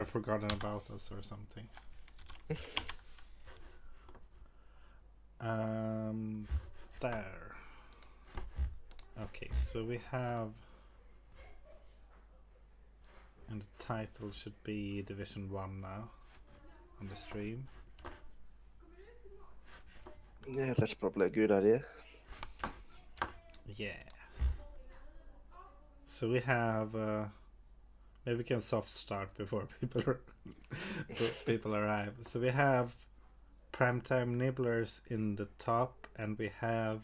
forgotten about us or something. There. Okay, so we have, and the title should be Division 1 now on the stream. Yeah, that's probably a good idea. Yeah. So we have, maybe we can soft start before people arrive. So we have Primetime Nibblers in the top, and we have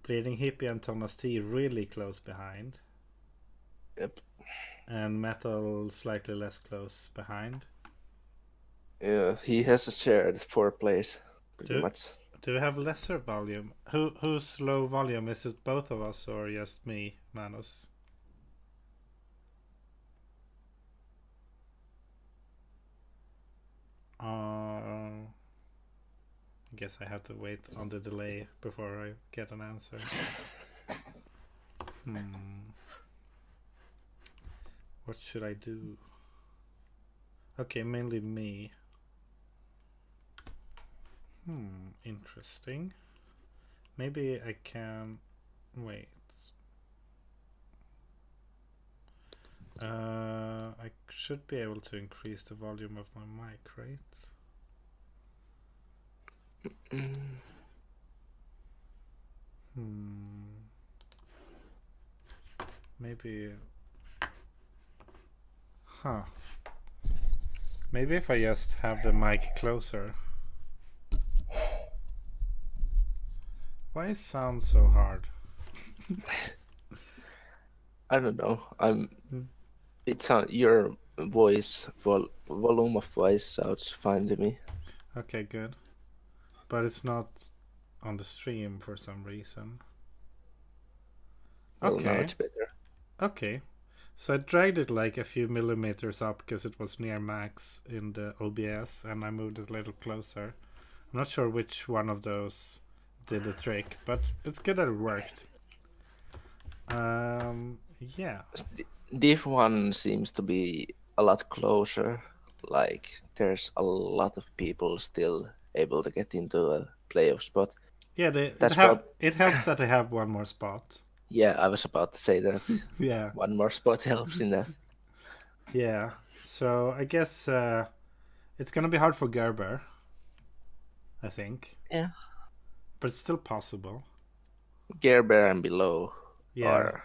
Bleeding Hippie and Thomas T really close behind. Yep. And Metal slightly less close behind. Yeah, he has a shared 4th place, pretty much. Do we have lesser volume? Who's low volume? Is it both of us or just me, Manos? I guess I have to wait on the delay before I get an answer. What should I do? Okay, mainly me. Interesting. Maybe I can wait. I should be able to increase the volume of my mic, right? Maybe. Maybe if I just have the mic closer. Why it sounds so hard? I don't know. It's your voice, volume of voice sounds fine to me. Okay, good. But it's not on the stream for some reason. Well, Okay. now it's better. Okay. So I dragged it like a few millimeters up because it was near max in the OBS, and I moved it a little closer. I'm not sure which one of those did the trick, but it's good that it worked. Yeah. Div 1 seems to be a lot closer. Like, there's a lot of people still able to get into a playoff spot. Yeah, it helps that they have one more spot. Yeah, I was about to say that. Yeah. One more spot helps in that. Yeah. So I guess it's gonna be hard for Gerber, I think. Yeah. But it's still possible. Gerber and below are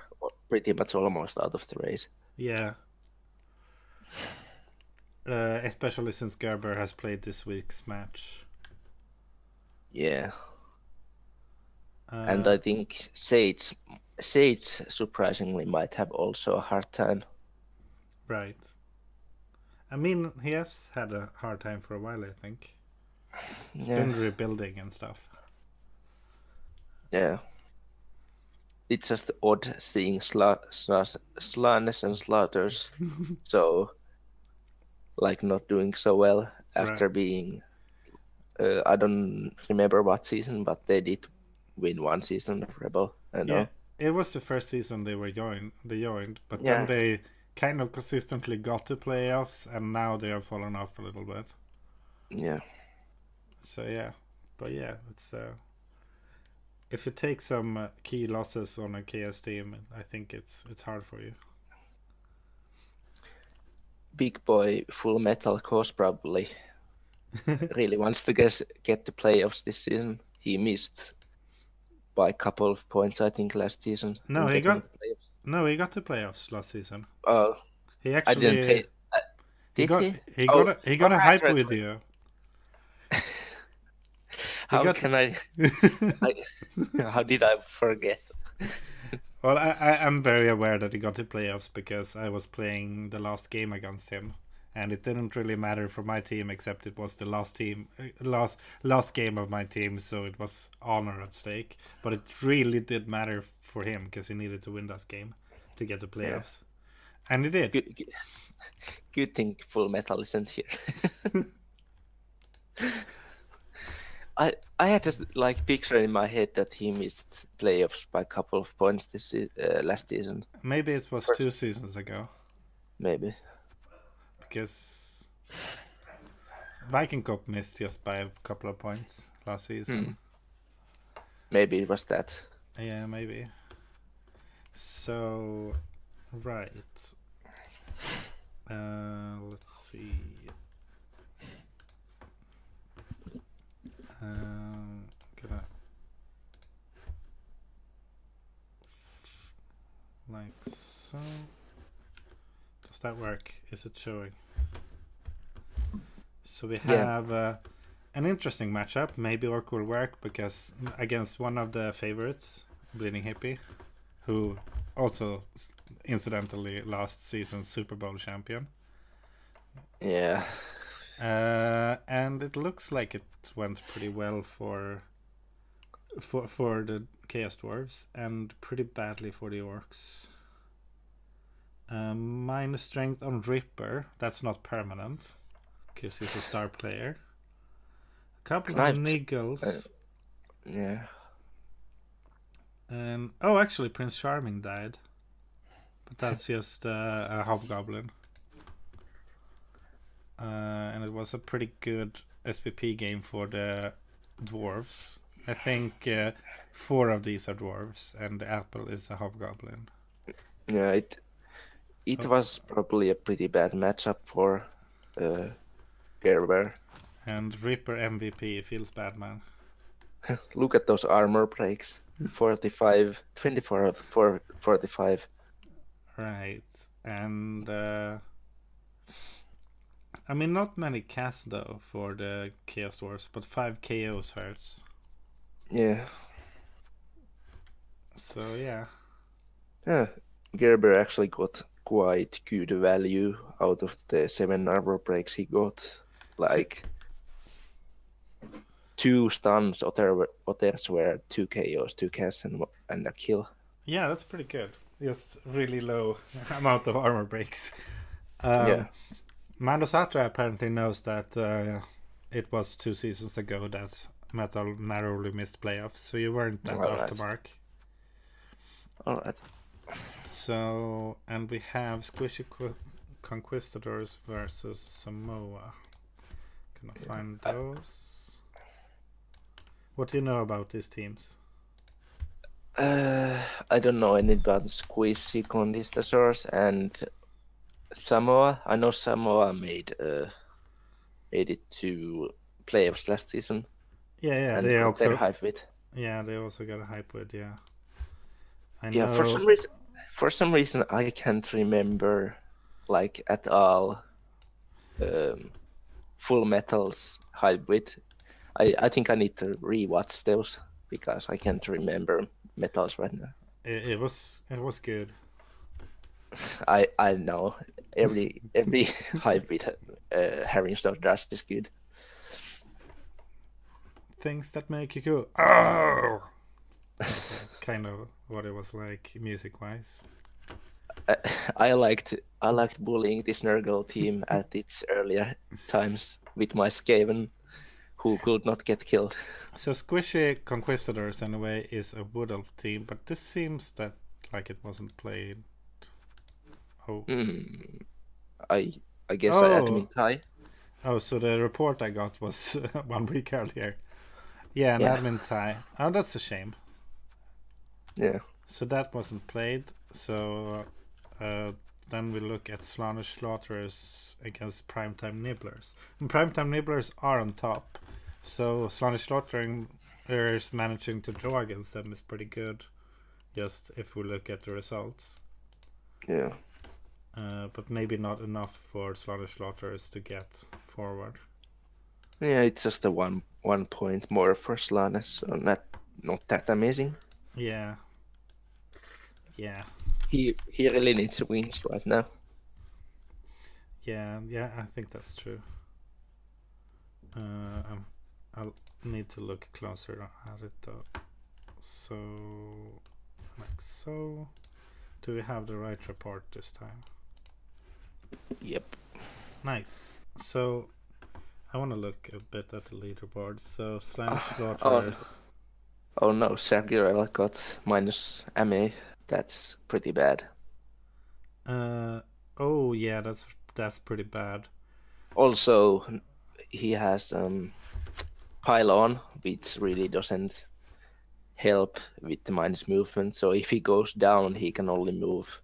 pretty much almost out of the race. Yeah. Especially since Gerber has played this week's match. Yeah. And I think Sage surprisingly might have also a hard time. Right. I mean, he has had a hard time for a while, I think. He's been rebuilding and stuff. Yeah. It's just odd seeing Slanes and Slaughters so, like, not doing so well after being... I don't remember what season, but they did win one season of Rebel. I know. Yeah, it was the first season they joined, but then they kind of consistently got to playoffs, and now they have fallen off a little bit. Yeah. So yeah, but yeah, it's if you take some key losses on a KS team, I think it's hard for you. Big boy Full Metal Cause probably really wants to get to playoffs this season. He missed by a couple of points, I think, last season. No, he got to playoffs last season. Oh, he actually I didn't pay. He got a hype with you. How can I? How did I forget? Well, I'm very aware that he got to playoffs because I was playing the last game against him, and it didn't really matter for my team except it was the last game of my team, so it was honor at stake. But it really did matter for him because he needed to win that game to get to playoffs, and he did. Good thing Full Metal isn't here. I had just like picture in my head that he missed playoffs by a couple of points last season. Maybe it was 2 seasons ago. Maybe. because Viking Cup missed just by a couple of points last season. Maybe it was that. Yeah, maybe. So, right. Let's see. Gonna like so. Does that work? Is it showing? So we have an interesting matchup. Maybe Orc will work because against one of the favorites, Bleeding Hippie, who also incidentally last season's Super Bowl champion. Yeah. And it looks like it went pretty well for the Chaos Dwarves and pretty badly for the Orcs. Minus strength on Ripper. That's not permanent because he's a star player. A couple of niggles. Yeah. And actually Prince Charming died, but that's just a hobgoblin. And it was a pretty good SPP game for the dwarves. I think 4 of these are dwarves, and the apple is a hobgoblin. Yeah, it was probably a pretty bad matchup for Gerber. And Ripper MVP feels bad, man. Look at those armor breaks. 45, 24, 45. Right, and I mean, not many casts though for the Chaos Dwarfs, but 5 KOs hurts. Yeah. So yeah. Yeah, Gerber actually got quite good value out of the 7 armor breaks he got. Like 2 stuns, others were 2 KOs, 2 casts, and a kill. Yeah, that's pretty good. Just really low amount of armor breaks. Yeah. Mandosatra apparently knows that it was 2 seasons ago that Metal narrowly missed playoffs, so you weren't that off the mark. Alright. So, and we have Squishy Conquistadors versus Samoa. Can I find those? What do you know about these teams? I don't know anything about Squishy Conquistadors and Samoa. I know Samoa made it to playoffs last season. Yeah, and they also hype with. Yeah, they also got a hype with. Yeah. I know. For some reason, I can't remember like at all. Full Metal's hype with. I think I need to rewatch those because I can't remember Metals right now. It was good. I know every hype with Harry Stardust is good. Things that make you go, oh! Kind of what it was like music wise. I liked bullying this Nurgle team at its earlier times with my Skaven, who could not get killed. So Squishy Conquistadors anyway is a Wood Elf team, but this seems that like it wasn't played. I guess I admin tie. Oh, so the report I got was 1 week earlier. Yeah, an admin tie. Oh, that's a shame. Yeah. So that wasn't played. So then we look at Slanish Slaughterers against Primetime Nibblers. And Primetime Nibblers are on top. So Slanish Slaughterers managing to draw against them is pretty good. Just if we look at the results. Yeah. But maybe not enough for Slanish Slaughterers to get forward. Yeah, it's just a one point more for Slanish, so not that amazing. Yeah. Yeah. He really needs wins right now. Yeah, I think that's true. I'll need to look closer at it though. So, like so. Do we have the right report this time? Yep. Nice. So, I want to look a bit at the leaderboard. So, Slanish Slaughterers. Oh no, Sergirel got minus MA. That's pretty bad. Oh yeah, That's pretty bad. Also, he has pylon, which really doesn't help with the minus movement. So if he goes down, he can only move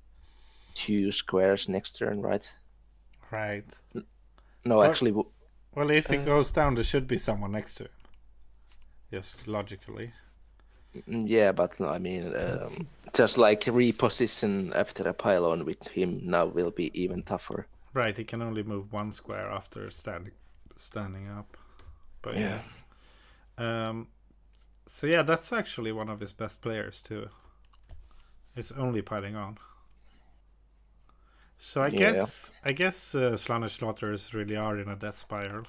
2 squares next turn, right? Right. No, actually, well, if he goes down, there should be someone next to him. Just logically. Yeah, but I mean, just like reposition after a pylon with him now will be even tougher. Right, he can only move 1 square after standing up. But yeah. So yeah, that's actually one of his best players too. It's only piling on. So I guess Slaanesh Slaughters really are in a death spiral.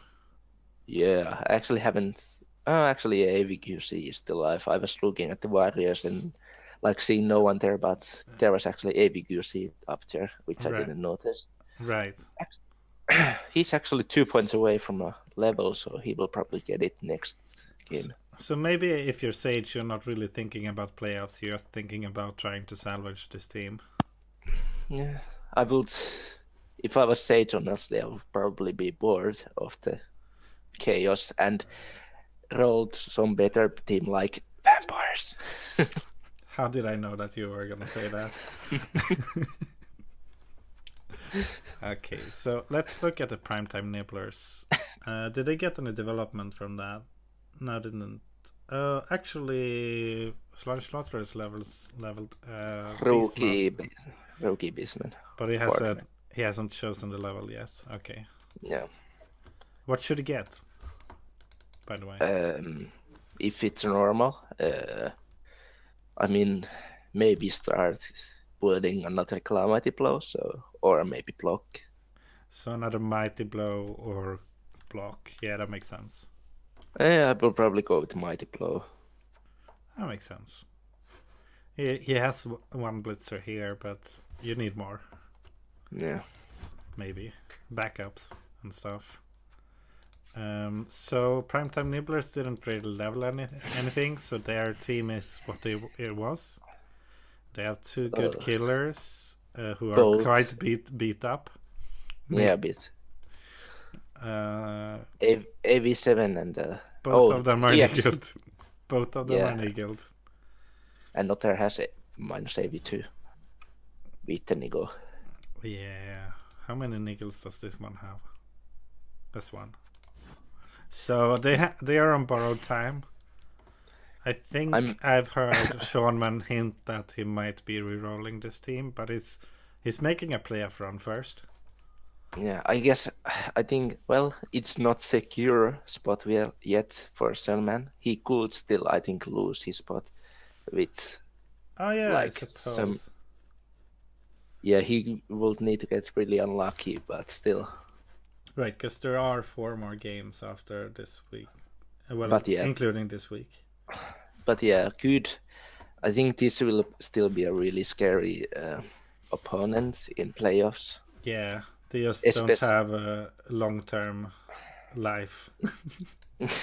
Yeah, I actually haven't. Actually, AVQC is still alive. I was looking at the Warriors and like seeing no one there, but there was actually AVQC up there, which I didn't notice. Right. He's actually 2 points away from a level, so he will probably get it next game. So maybe if you're Sage, you're not really thinking about playoffs. You're just thinking about trying to salvage this team. Yeah, I would. If I was Sage, honestly, I would probably be bored of the chaos and rolled some better team like vampires. How did I know that you were gonna say that? Okay, so let's look at the primetime nibblers. Did they get any development from that? No, didn't. Actually, Slaanesh Slaughter is leveled. Rookie Beastman. But he hasn't chosen the level yet. Okay. Yeah. What should he get? By the way. If it's normal, I mean, maybe start building another Calamity Blow, or maybe block. So another Mighty Blow or block. Yeah, that makes sense. Yeah, I will probably go with Mighty Blow. That makes sense. He has one Blitzer here, but you need more. Yeah. Maybe. Backups and stuff. So Primetime Nibblers didn't really level anything, so their team is what it was. They have 2 good killers who are quite beat up. Yeah, a bit. AV7 and both of them are niggled. Both of them are niggled. And Otter has a minus AV2 with the niggle. Yeah. How many niggles does this one have? This one. So they are on borrowed time. I think I've heard Seanman hint that he might be re-rolling this team, but he's making a playoff run first. Yeah, I think, well, it's not secure spot yet for Selman. He could still, I think, lose his spot with I suppose. Yeah, he will need to get really unlucky, but still. Right, because there are 4 more games after this week. Well, including this week. But yeah, good. I think this will still be a really scary opponent in playoffs. Yeah, they just don't have a long-term life.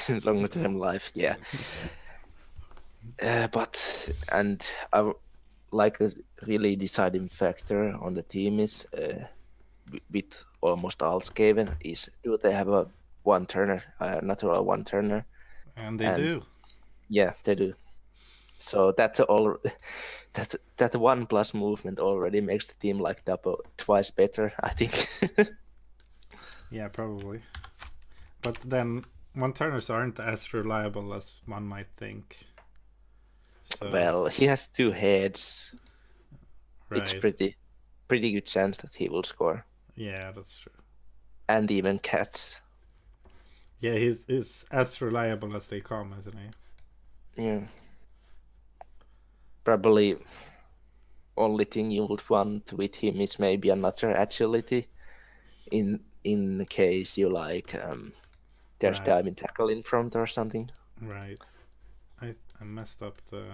Long-term life, yeah. And I like a really deciding factor on the team is with almost all Skaven is, do they have a one-turner, natural one-turner? And they do. Yeah, they do. So that 1+ movement already makes the team like twice better, I think. Yeah, probably. But then one-turners aren't as reliable as one might think. So, well, he has 2 heads. Right. It's pretty good chance that he will score. Yeah, that's true. And even cats. Yeah, he's as reliable as they come, isn't he? Yeah. Probably only thing you would want with him is maybe another agility in case you like there's diving tackle in front or something. Right. I messed up the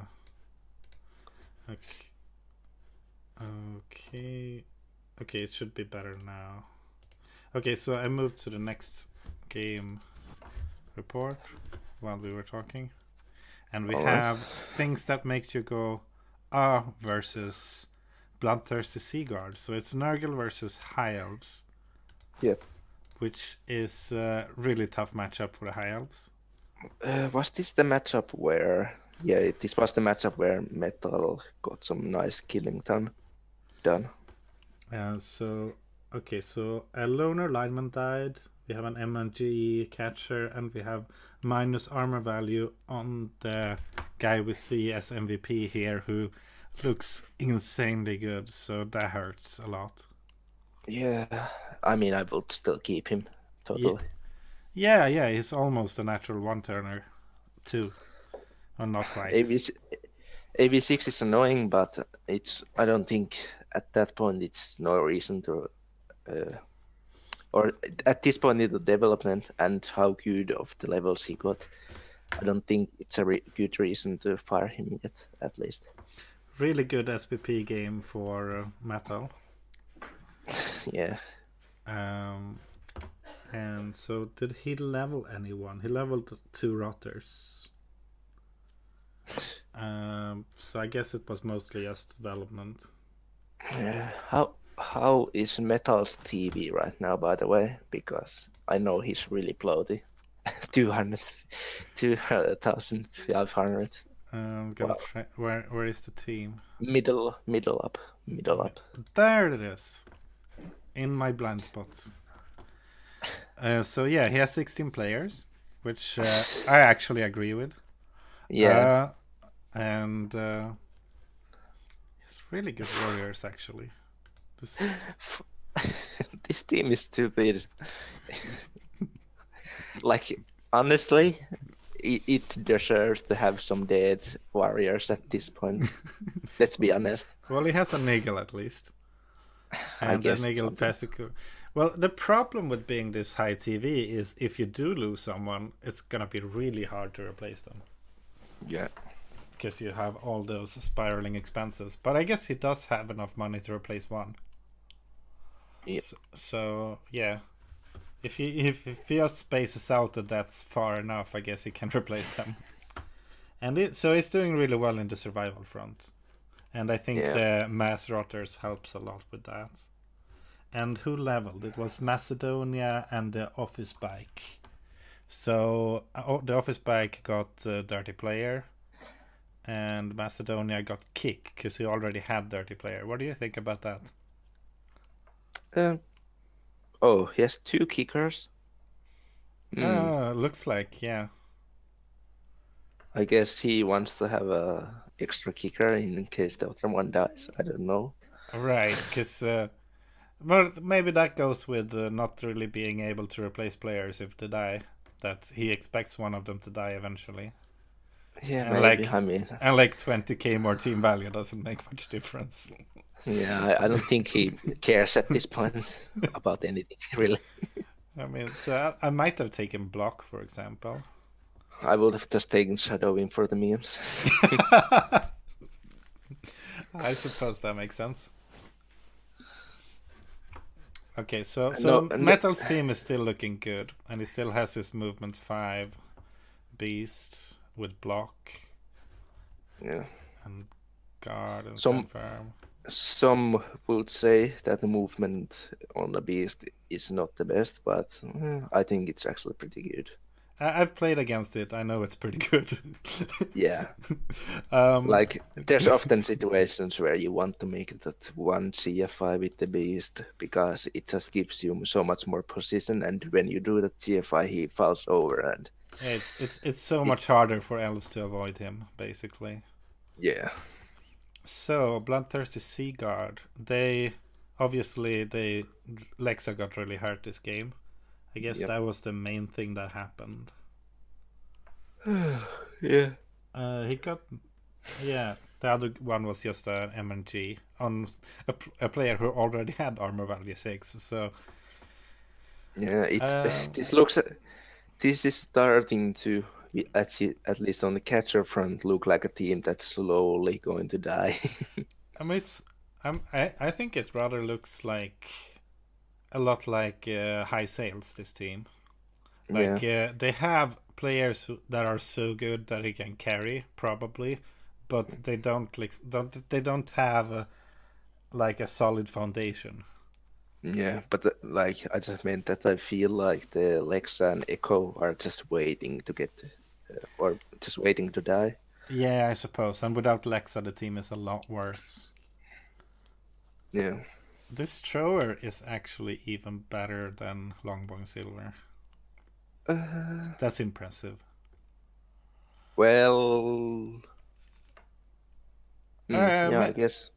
okay, it should be better now. Okay, so I moved to the next game report while we were talking, and we have things that make you go versus Bloodthirsty Sea Guard. So it's Nurgle versus High Elves. Yep. which is a really tough matchup for the High Elves. Was this the matchup where? Yeah, this was the matchup where Metal got some nice killing done. So a loner lineman died. We have an MNG catcher, and we have minus armor value on the guy we see as MVP here, who looks insanely good. So that hurts a lot. Yeah, I mean, I would still keep him totally. Yeah, he's almost a natural one turner too. Well, not quite. AV6 is annoying, but I don't think at that point it's no reason to, or at this point in the development and how good of the levels he got, I don't think it's a good reason to fire him yet, at least. Really good SPP game for Metal. Yeah. And so did he level anyone? He leveled 2 rotters. So I guess it was mostly just development. How is Metal's TV right now, by the way? Because I know he's really bloated. 2,500. Gonna try. Where is the team? Middle up. There it is. In my blind spots. So yeah, he has 16 players, which I actually agree with. Yeah. And he's really good warriors actually. This team is stupid. Like, honestly, it deserves to have some dead warriors at this point. Let's be honest. Well, he has a Nigel at least. And I guess Nigel Pesico. Well, the problem with being this high TV is if you do lose someone, it's gonna be really hard to replace them. Yeah. Because you have all those spiraling expenses. But I guess he does have enough money to replace one. Yeah. So yeah. If he just spaces out that that's far enough, I guess he can replace them. And so he's doing really well in the survival front. And I think the mass rotters helps a lot with that. And who leveled? It was Macedonia and the Office Bike. So the Office Bike got Dirty Player, and Macedonia got Kick because he already had Dirty Player. What do you think about that? He has 2 kickers. Looks like, yeah. I guess he wants to have a extra kicker in case the other one dies. I don't know. Right, because well, maybe that goes with not really being able to replace players if they die. That he expects one of them to die eventually. Yeah, and maybe. And like 20k more team value doesn't make much difference. Yeah, I don't think he cares at this point about anything, really. I mean, so I might have taken Block, for example. I would have just taken Shadowing for the memes. I suppose that makes sense. Okay, so Metal's team is still looking good, and he still has his movement 5 beast with Block. Yeah. And guard and firm. Some would say that the movement on the beast is not the best, but I think it's actually pretty good. I've played against it. I know it's pretty good. Yeah. Like, there's often situations where you want to make that one CFI with the beast because it just gives you so much more position, and when you do that CFI, he falls over, and it's so much harder for elves to avoid him, basically. Yeah. So Bloodthirsty Sea Guard, Lexa got really hurt this game. I guess that was the main thing that happened. Yeah. He got, the other one was just an MNG on a player who already had armor value 6. So yeah, this is starting to at least on the catcher front look like a team that's slowly going to die. I mean, I think it rather looks like a lot like High Sales, this team. Like they have players that are so good that he can carry probably, but they don't have a solid foundation. Yeah, but like I just meant that I feel like the Lexa and Echo are just waiting to get, or just waiting to die. Yeah, I suppose. And without Lexa, the team is a lot worse. Yeah. This thrower is actually even better than Longbong Silver. Uh, That's impressive. well, yeah, Uh, I guess.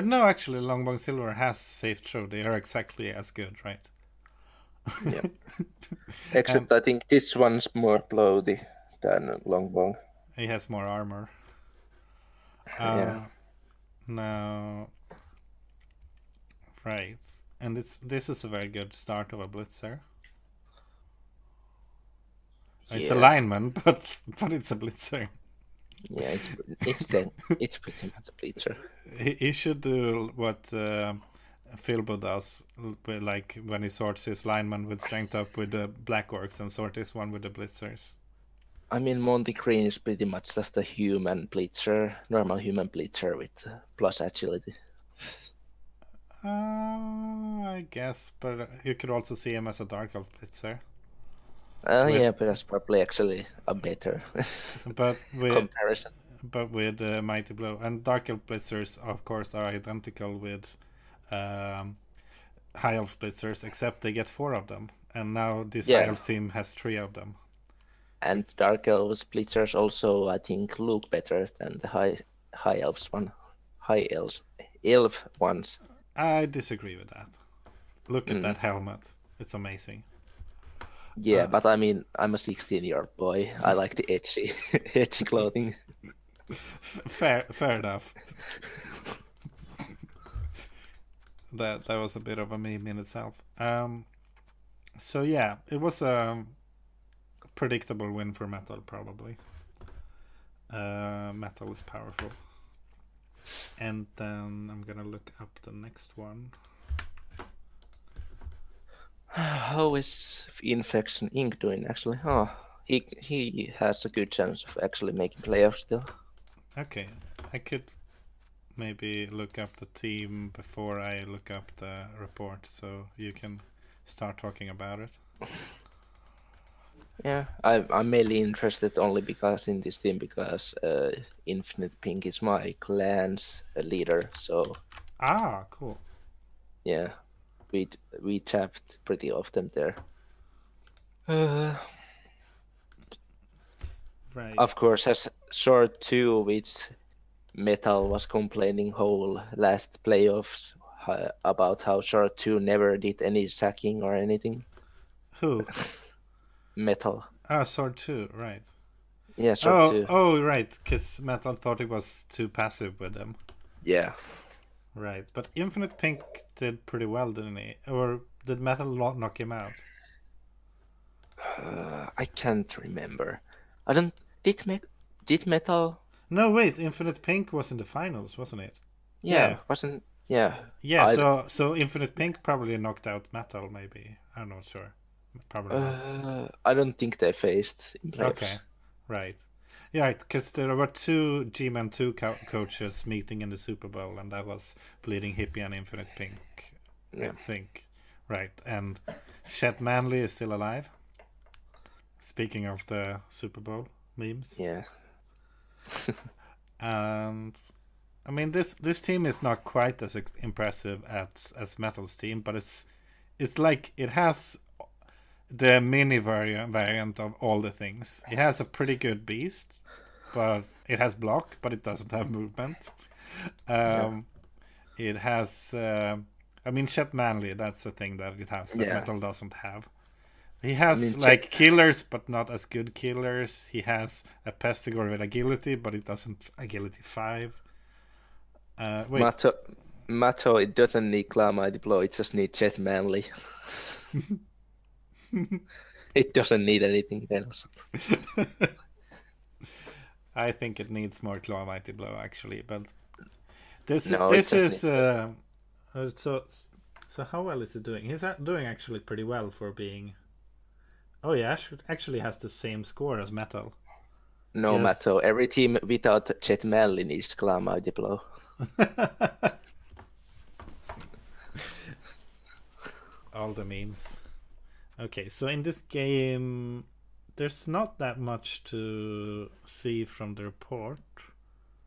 no, actually, Longbong Silver has safe throw. They are exactly as good, right? Yeah. And Except I think this one's more bloaty than Longbong. he has more armor. Yeah. Now, right, and this is a very good start of a blitzer. It's a Yeah. lineman, but it's a blitzer. Yeah, it's pretty much a bleacher. He should do what Philbo does, like when he sorts his lineman with strength up with the black orcs and sort his one with the blitzers. I mean, Monty Green is pretty much just a human bleacher, normal human bleacher with plus agility. I guess, but you could also see him as a dark elf blitzer. Yeah, With, but that's probably actually a better but with comparison. Mighty Blow and dark elf blitzers, of course, are identical with um, high elf blitzers, except they get 4 of them, and now this high Yeah, elf team has 3 of them. and Dark Elves bleachers also, I think, look better than the high elves one, high elves elf ones. I disagree with that. Look at Mm. that helmet; it's amazing. Yeah, but I mean, I'm a 16-year-old boy. I like the edgy, edgy clothing. Fair enough. That was a bit of a meme in itself. So yeah, it was a predictable win for Metal, probably. Metal is powerful. And then I'm gonna look up the next one. How is Infection Inc. doing actually? Oh, he has a good chance of actually making playoffs still. Okay, I could maybe look up the team before I look up the report, so you can start talking about it. Yeah, I'm mainly interested only because in this team because Infinite Pink is my clan's leader. So Cool. yeah, we tapped pretty often there. Uh, Right. of course, has short two, which Metal was complaining whole last playoffs about how short two never did any sacking or anything. Who? Metal. Sword 2, right. Yeah, short two. Right, because Metal thought it was too passive with them. Yeah. Right, but Infinite Pink did pretty well, didn't he? Or did Metal knock him out? I can't remember. I don't. Did Metal? No, wait, Infinite Pink was in the finals, wasn't it? Yeah, Yeah, wasn't. Yeah. yeah. I. So Infinite Pink probably knocked out Metal. Maybe I'm not sure. Probably not. I don't think they faced in playoffs. Okay, right. Yeah, right. Because there were 2 GMan 2 coaches meeting in the Super Bowl, and that was Bleeding Hippie and Infinite Pink, I Yeah. think. Right, and Chet Manley is still alive. Speaking of the Super Bowl memes. Yeah. And I mean, this team is not quite as impressive as Metal's team, but it's like it has the mini variant of all the things. It has a pretty good beast, but it has block, but it doesn't have movement. Yeah. It has, I mean, Chet Manley. That's the thing that it has that Yeah. Metal doesn't have. He I has mean, like killers, but not as good killers. He has a Pestigore with agility, but it doesn't agility 5. Wait. Mato. Mato. It doesn't need Mighty Blow. It just needs Jet Manly. It doesn't need anything else. I think it needs more Claw Mighty Blow actually, but this No, it this just is needs it. So how well is it doing? He's doing actually pretty well for being. Oh yeah, actually has the same score as Metal. No, Yes. Mato. Every team without Jet Manly needs Mighty Blow. all the memes. Okay, so in this game, there's not that much to see from the report.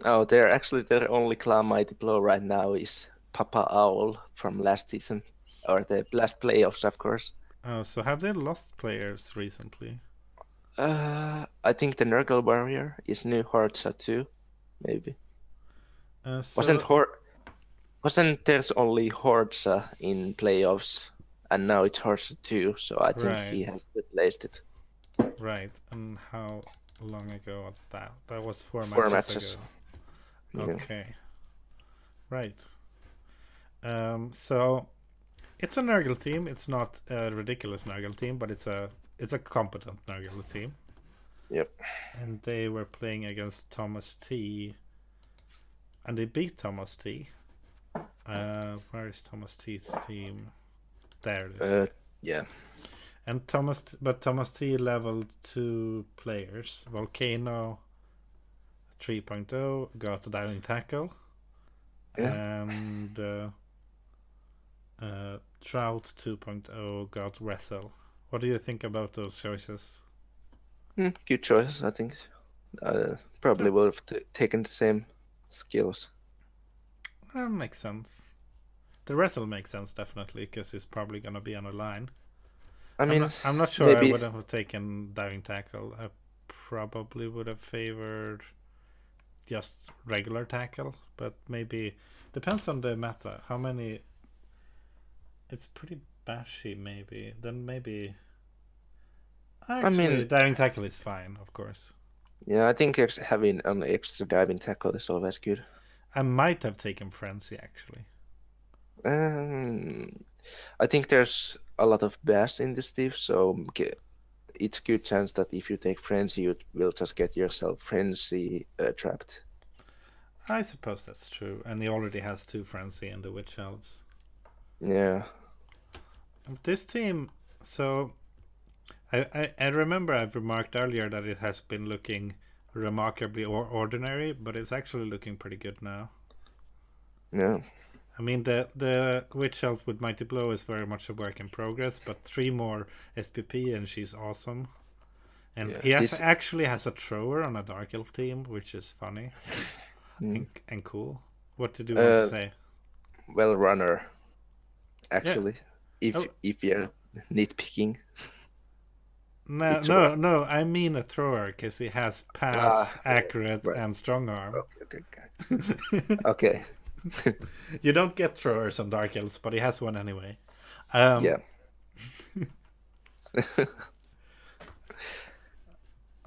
Oh, their only Clan Mighty Blow right now is Papa Owl from last season, or the last playoffs, of course. Oh, so have they lost players recently? I think the Nurgle Warrior is new Horza too, maybe. So Wasn't there's only Horza in playoffs, and now it's Horza too, so I think right, he has replaced it. right. And how long ago was that? That was 4 matches matches. ago. Yeah. Okay, right. So it's a Nurgle team. It's not a ridiculous Nurgle team, but it's a competent Nurgle team. Yep. And they were playing against Thomas T. And they beat Thomas T. Where is Thomas T's team? There it is. Yeah. And Thomas T leveled 2 players. Volcano 3.0 got diving tackle. Yeah. And Trout 2.0 got wrestle. What do you think about those choices? Good choice, I think. Probably would have taken the same skills. That makes sense. The wrestle makes sense, definitely, because he's probably going to be on a line. I mean, I'm not sure maybe... I would have taken diving tackle. I probably would have favored just regular tackle, but maybe depends on the meta. How many? It's pretty bashy, maybe. Then maybe. Actually, diving tackle is fine, of course. Yeah, I think having an extra diving tackle is always good. I might have taken Frenzy, actually. I think there's a lot of bass in this div, so it's a good chance that if you take Frenzy, you will just get yourself Frenzy trapped. I suppose that's true, and he already has 2 Frenzy and the Witch Elves. Yeah. This team, so I remember I've remarked earlier that it has been looking remarkably ordinary, but it's actually looking pretty good now. Yeah. I mean, the Witch Elf with Mighty Blow is very much a work in progress, but 3 more SPP and she's awesome. And he actually has a thrower on a Dark Elf team, which is funny and cool. What did you want to say? Well, runner, actually, if you're nitpicking. No, I mean a thrower, because he has pass, accurate, and strong arm. Okay. You don't get throwers on Dark Elves, but he has one anyway. Yeah.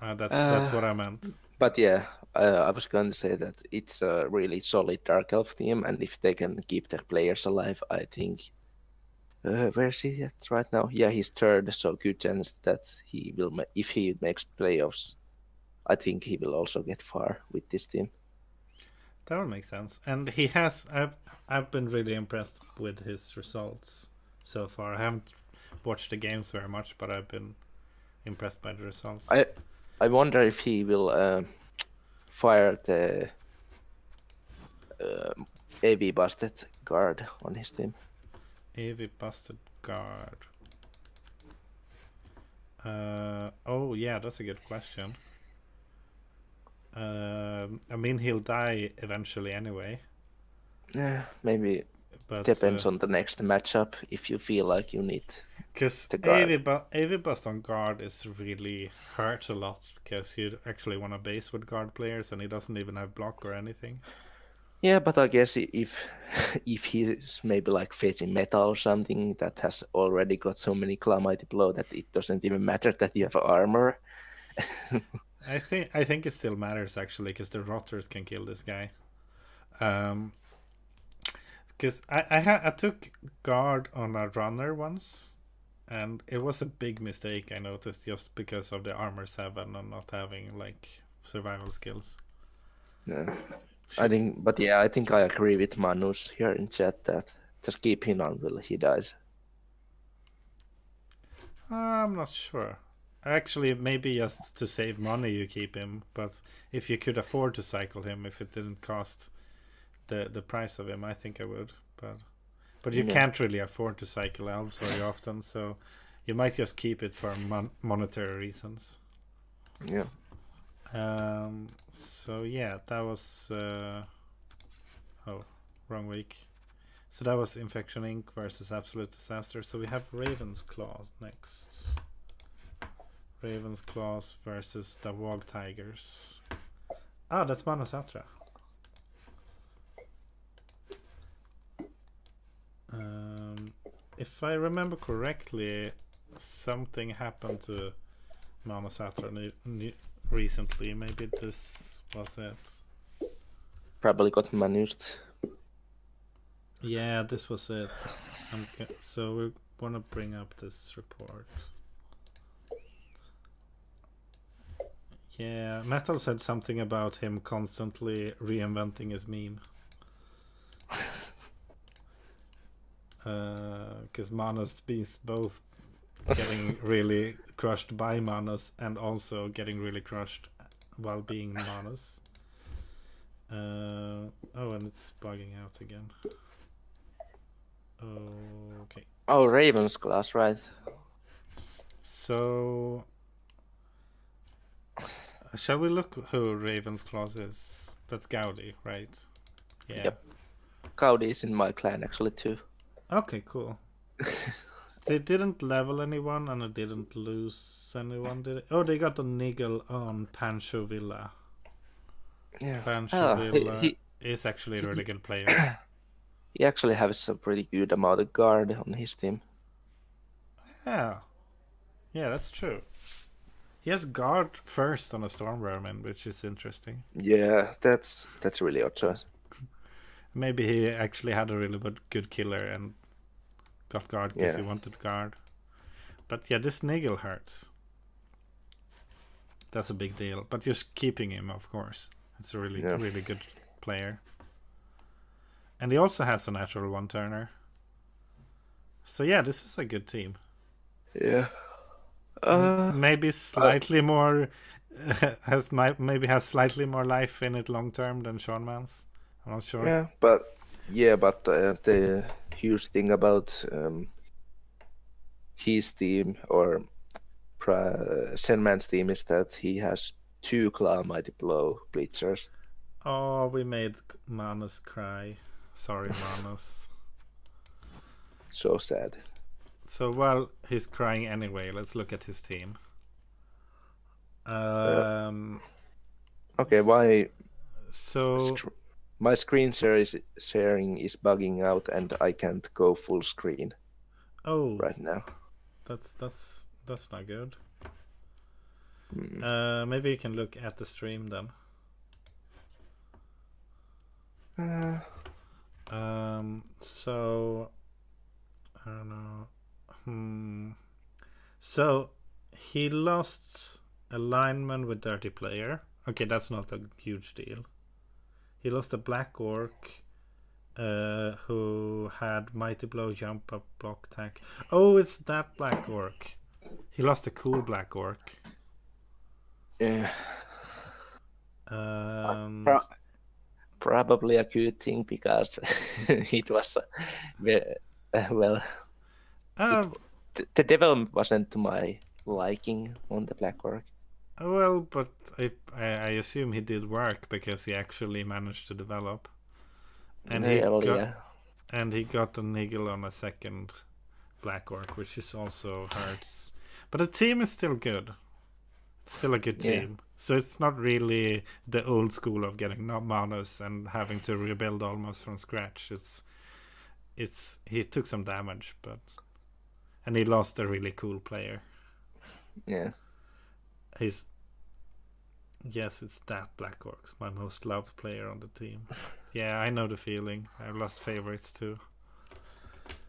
That's what I meant. But yeah, I was going to say that it's a really solid Dark Elf team, and if they can keep their players alive, I think. Where is he at right now? Yeah, he's third, so good chance that he will. If he makes playoffs, I think he will also get far with this team. That would make sense. And he has. I've been really impressed with his results so far. I haven't watched the games very much, but I've been impressed by the results. I wonder if he will fire the AV busted guard on his team. AV busted guard. Oh yeah, that's a good question. I mean, he'll die eventually anyway. Yeah, maybe. But depends on the next matchup if you feel like you need. Because AV bust on guard is really hurts a lot, because you actually want to base with guard players and he doesn't even have block or anything. Yeah, but I guess if he's maybe like facing meta or something that has already got so many Mighty Blow that it doesn't even matter that you have armor. I think it still matters, actually, because the rotters can kill this guy. Because I took guard on a runner once, and it was a big mistake, I noticed, just because of the armor 7 and not having like survival skills. Yeah. I think I agree with Manus here in chat that just keep him until he dies. I'm not sure. Actually, maybe just to save money you keep him, but if you could afford to cycle him, if it didn't cost the price of him, I think I would. But But you can't really afford to cycle elves very often, so you might just keep it for monetary reasons. Yeah. So yeah, that was wrong week. So that was Infection Inc. versus Absolute Disaster. So we have Raven's Claws next. Raven's Claws versus the Wog Tigers. Ah, that's Manasatra. If I remember correctly, something happened to Manasatra recently. Maybe this was it. Probably got managed. Yeah, this was it. So we want to bring up this report. Yeah, Metal said something about him constantly reinventing his meme. Because Manus is both getting really crushed by Manus and also getting really crushed while being Manus. And it's bugging out again. Okay. Oh, Raven's Class, right? So, shall we look who Raven's Claws is? That's Gaudi, right? Yeah. Yep. Gaudi is in my clan actually too. Okay, cool. They didn't level anyone and they didn't lose anyone, did they? Oh, they got a niggle on Pancho Villa. Yeah. Pancho Villa he is actually a really good player. He actually has a pretty good amount of guard on his team. Yeah, that's true. He has guard first on a Storm Vermin, which is interesting. Yeah, that's really odd choice. Maybe he actually had a really good killer and got guard because he wanted guard. But yeah, this niggle hurts. That's a big deal. But just keeping him, of course. It's a really good player. And he also has a natural one-turner. So yeah, this is a good team. Yeah. Maybe slightly more has slightly more life in it long term than Sean Man's. I'm not sure. Yeah, but the huge thing about his team or Sandman's team is that he has 2 Claw Mighty Blow Bleachers. Oh, we made Manus cry. Sorry, Manus. So sad. So while he's crying anyway, let's look at his team. Okay, why? So my screen sharing is bugging out, and I can't go full screen. Oh, right now. That's not good. Maybe you can look at the stream then. So I don't know. So he lost a lineman with dirty player. Okay, that's not a huge deal. He lost a black orc who had mighty blow, jump up, block, attack. Oh, it's that black orc. He lost a cool black orc. Yeah. Probably a good thing because it was well. The development wasn't to my liking on the black orc. Well, but I assume he did work because he actually managed to develop, and he got a niggle on a second black orc, which is also hurts. But the team is still good. It's still a good team. So it's not really the old school of getting manus and having to rebuild almost from scratch. It's he took some damage, and he lost a really cool player. Yeah. It's that Black Orcs, my most loved player on the team. Yeah, I know the feeling. I've lost favorites too.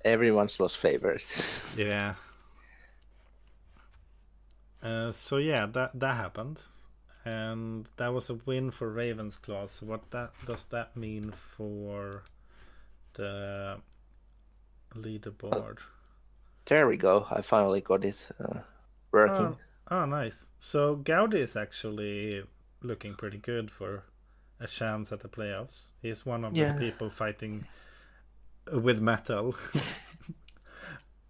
Everyone's lost favorites. Yeah. So yeah, that happened, and that was a win for Raven's Claws. So what does that mean for the leaderboard? There we go. I finally got it working. Oh, nice. So Gaudi is actually looking pretty good for a chance at the playoffs. He's one of the people fighting with metal.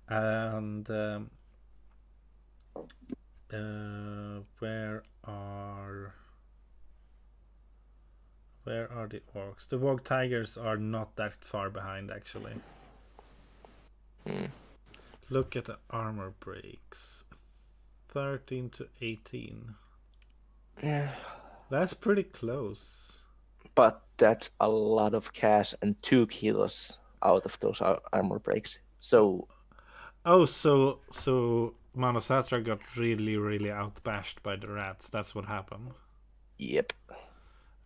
And where are the orcs? The warg tigers are not that far behind, actually. Look at the armor breaks. 13 to 18. Yeah. That's pretty close. But that's a lot of cash and 2 kilos out of those armor breaks. So. Oh, so Manasatra got really, really outbashed by the rats. That's what happened. Yep.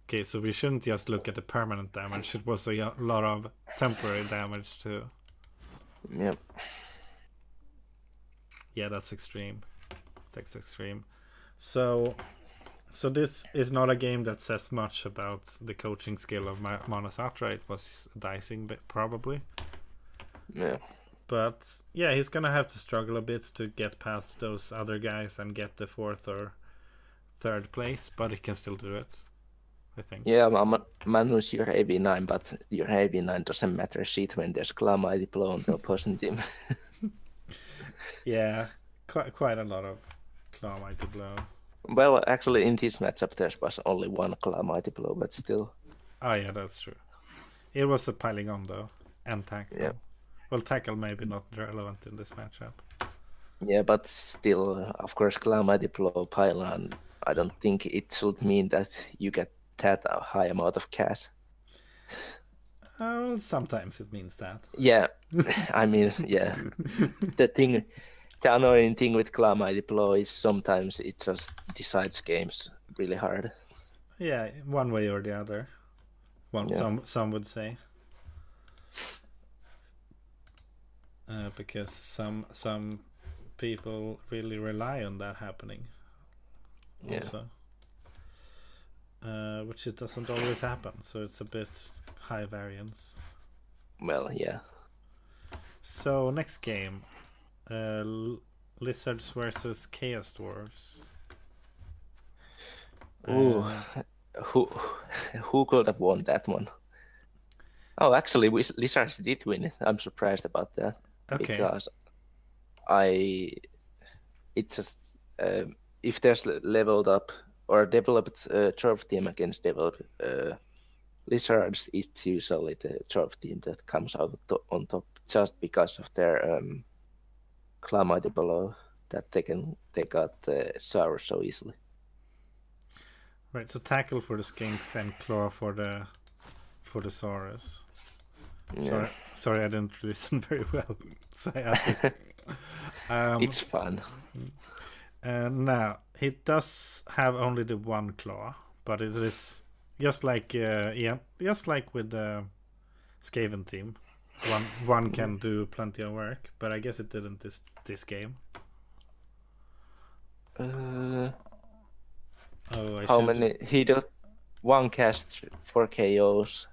Okay, so we shouldn't just look at the permanent damage. It was a lot of temporary damage too. Yep. Yeah, that's extreme. That's extreme. So this is not a game that says much about the coaching skill of Manasatra. It was dicing, probably. Yeah. But yeah, he's gonna have to struggle a bit to get past those other guys and get the 4th or 3rd place, but he can still do it, I think. Yeah, Manus, your AV9, but your AV9 doesn't matter shit when there's Claw Mighty Blow on the opposing team. Yeah, quite a lot of Claw Mighty Blow. Well, actually, in this matchup, there was only one Claw Mighty Blow, but still. Oh yeah, that's true. It was a piling on though, and tackle. Yeah. Well, tackle maybe not relevant in this matchup. Yeah, but still, of course, Claw Mighty Blow pile on. I don't think it should mean that you get that high amount of cash. Oh, sometimes it means that. Yeah, I mean, yeah. The annoying thing with Claw Mighty Blow is sometimes it just decides games really hard. Yeah, one way or the other. Some would say. Because some people really rely on that happening. Also. Which it doesn't always happen, so it's a bit high variance. Well, yeah. So next game, Lizards versus Chaos Dwarves. Ooh, who could have won that one? Oh, actually, Lizards did win it. I'm surprised about that. Okay. Because it's just if there's leveled up or developed dwarf team against developed Lizards, it's usually the dwarf team that comes out on top just because of their Claw Mighty Blow that they got sour so easily. Right, so tackle for the skinks and claw for the Saurus. Yeah. Sorry, I didn't listen very well. So I have to, it's fun. Now it does have only the one claw, but it is just like with the Skaven team. One can do plenty of work, but I guess it didn't this game. How many? He got 1 cast 4 KOs.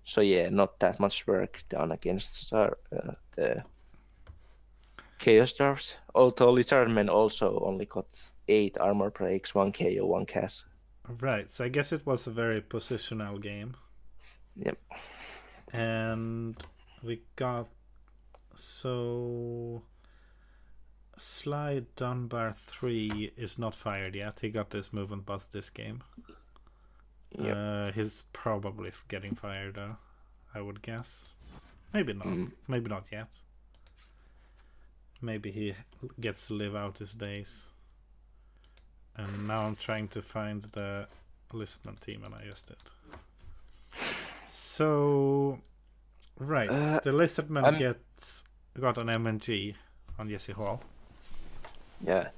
So yeah, not that much work done against the Chaos Dwarfs. Although Lizardmen also only got 8 armor breaks, 1 KO, 1 cast. Right, so I guess it was a very positional game. Yep. And we got Sly Dunbar 3 is not fired yet. He got this move and bust this game. Yep. He's probably getting fired though, I would guess. Maybe not. Maybe not yet. Maybe he gets to live out his days. And now I'm trying to find the Lizardman team, and I just did. So, right, the Lizardman got an MNG on Jesse Hall. Yeah,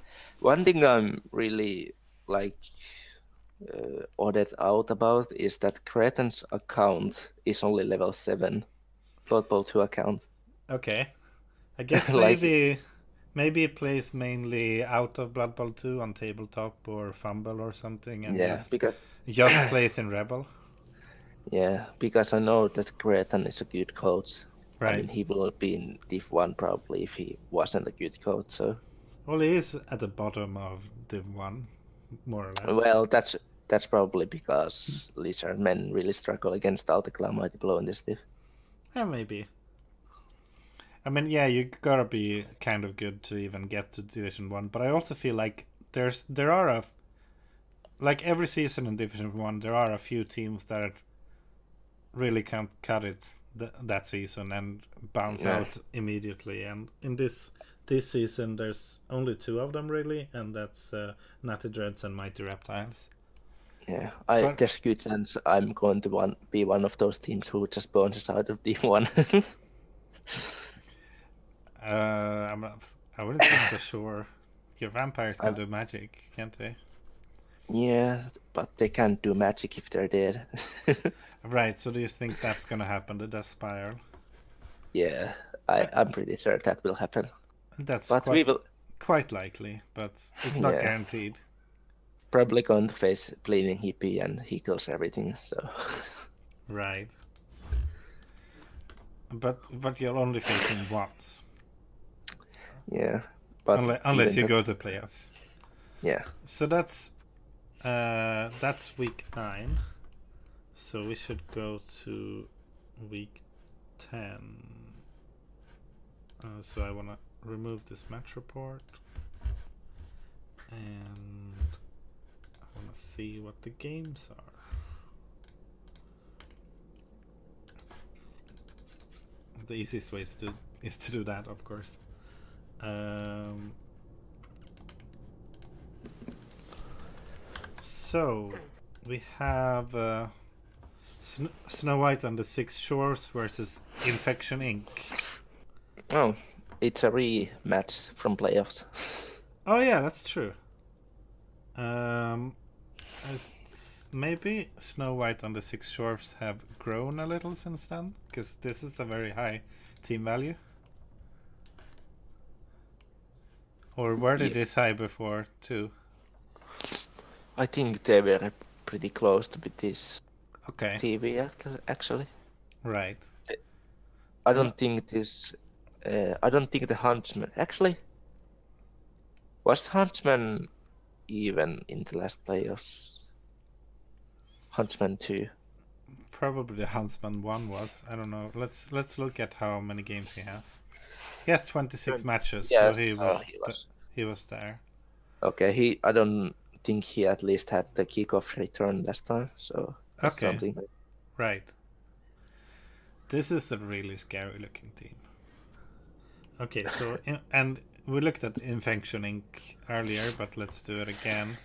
one thing I'm really odded out about is that Cretan's account is only level 7, Blood Bowl 2 account. Okay, I guess maybe he plays mainly out of Blood Bowl 2 on tabletop or Fumble or something, and because just plays in Rebel. Yeah, because I know that Cretan is a good coach. Right. I mean, he will be in Div 1 probably if he wasn't a good coach. So. Well, he is at the bottom of Div 1, more or less. Well, that's probably because Lizardmen really struggle against all the Claw Mighty Blow in this Div. Yeah, maybe. I mean, yeah, you gotta be kind of good to even get to Division 1, but I also feel like there are like every season in Division 1, there are a few teams that really can't cut it that season and bounce out immediately. And in this season, there's only two of them really, and that's Natty Dreads and Mighty Reptiles. Yeah, there's a good chance I'm going to be one of those teams who just bounces out of D1. I wouldn't be so sure. Your vampires can do magic, can't they? Yeah, but they can't do magic if they're dead. Right, so do you think that's gonna happen, the Death Spiral? Yeah, I'm pretty sure that will happen. That's but we will... quite likely, but it's not guaranteed. Probably going to face Bleeding Hippie and he kills everything, so... Right. But you're only facing once. Yeah, but unless you go to playoffs. Yeah. So that's week 9. So we should go to week 10. So I want to remove this match report, and I want to see what the games are. The easiest way is to do that, of course. So we have Snow White and the Six Shores versus Infection Inc. Oh, it's a rematch from playoffs. Oh yeah, that's true. Maybe Snow White and the Six Shores have grown a little since then, because this is a very high team value. Or were they this high before too? I think they were pretty close to be this TV actually. Right. I don't think this. I don't think the Huntsman actually. Was Huntsman even in the last playoffs? Huntsman 2. Probably the Huntsman 1 was. I don't know. Let's look at how many games he has. He has 26 matches, so he was there. Okay, I don't think he at least had the kickoff return last time, so that's something. Right. This is a really scary looking team. Okay, so and we looked at Infection Inc. earlier, but let's do it again.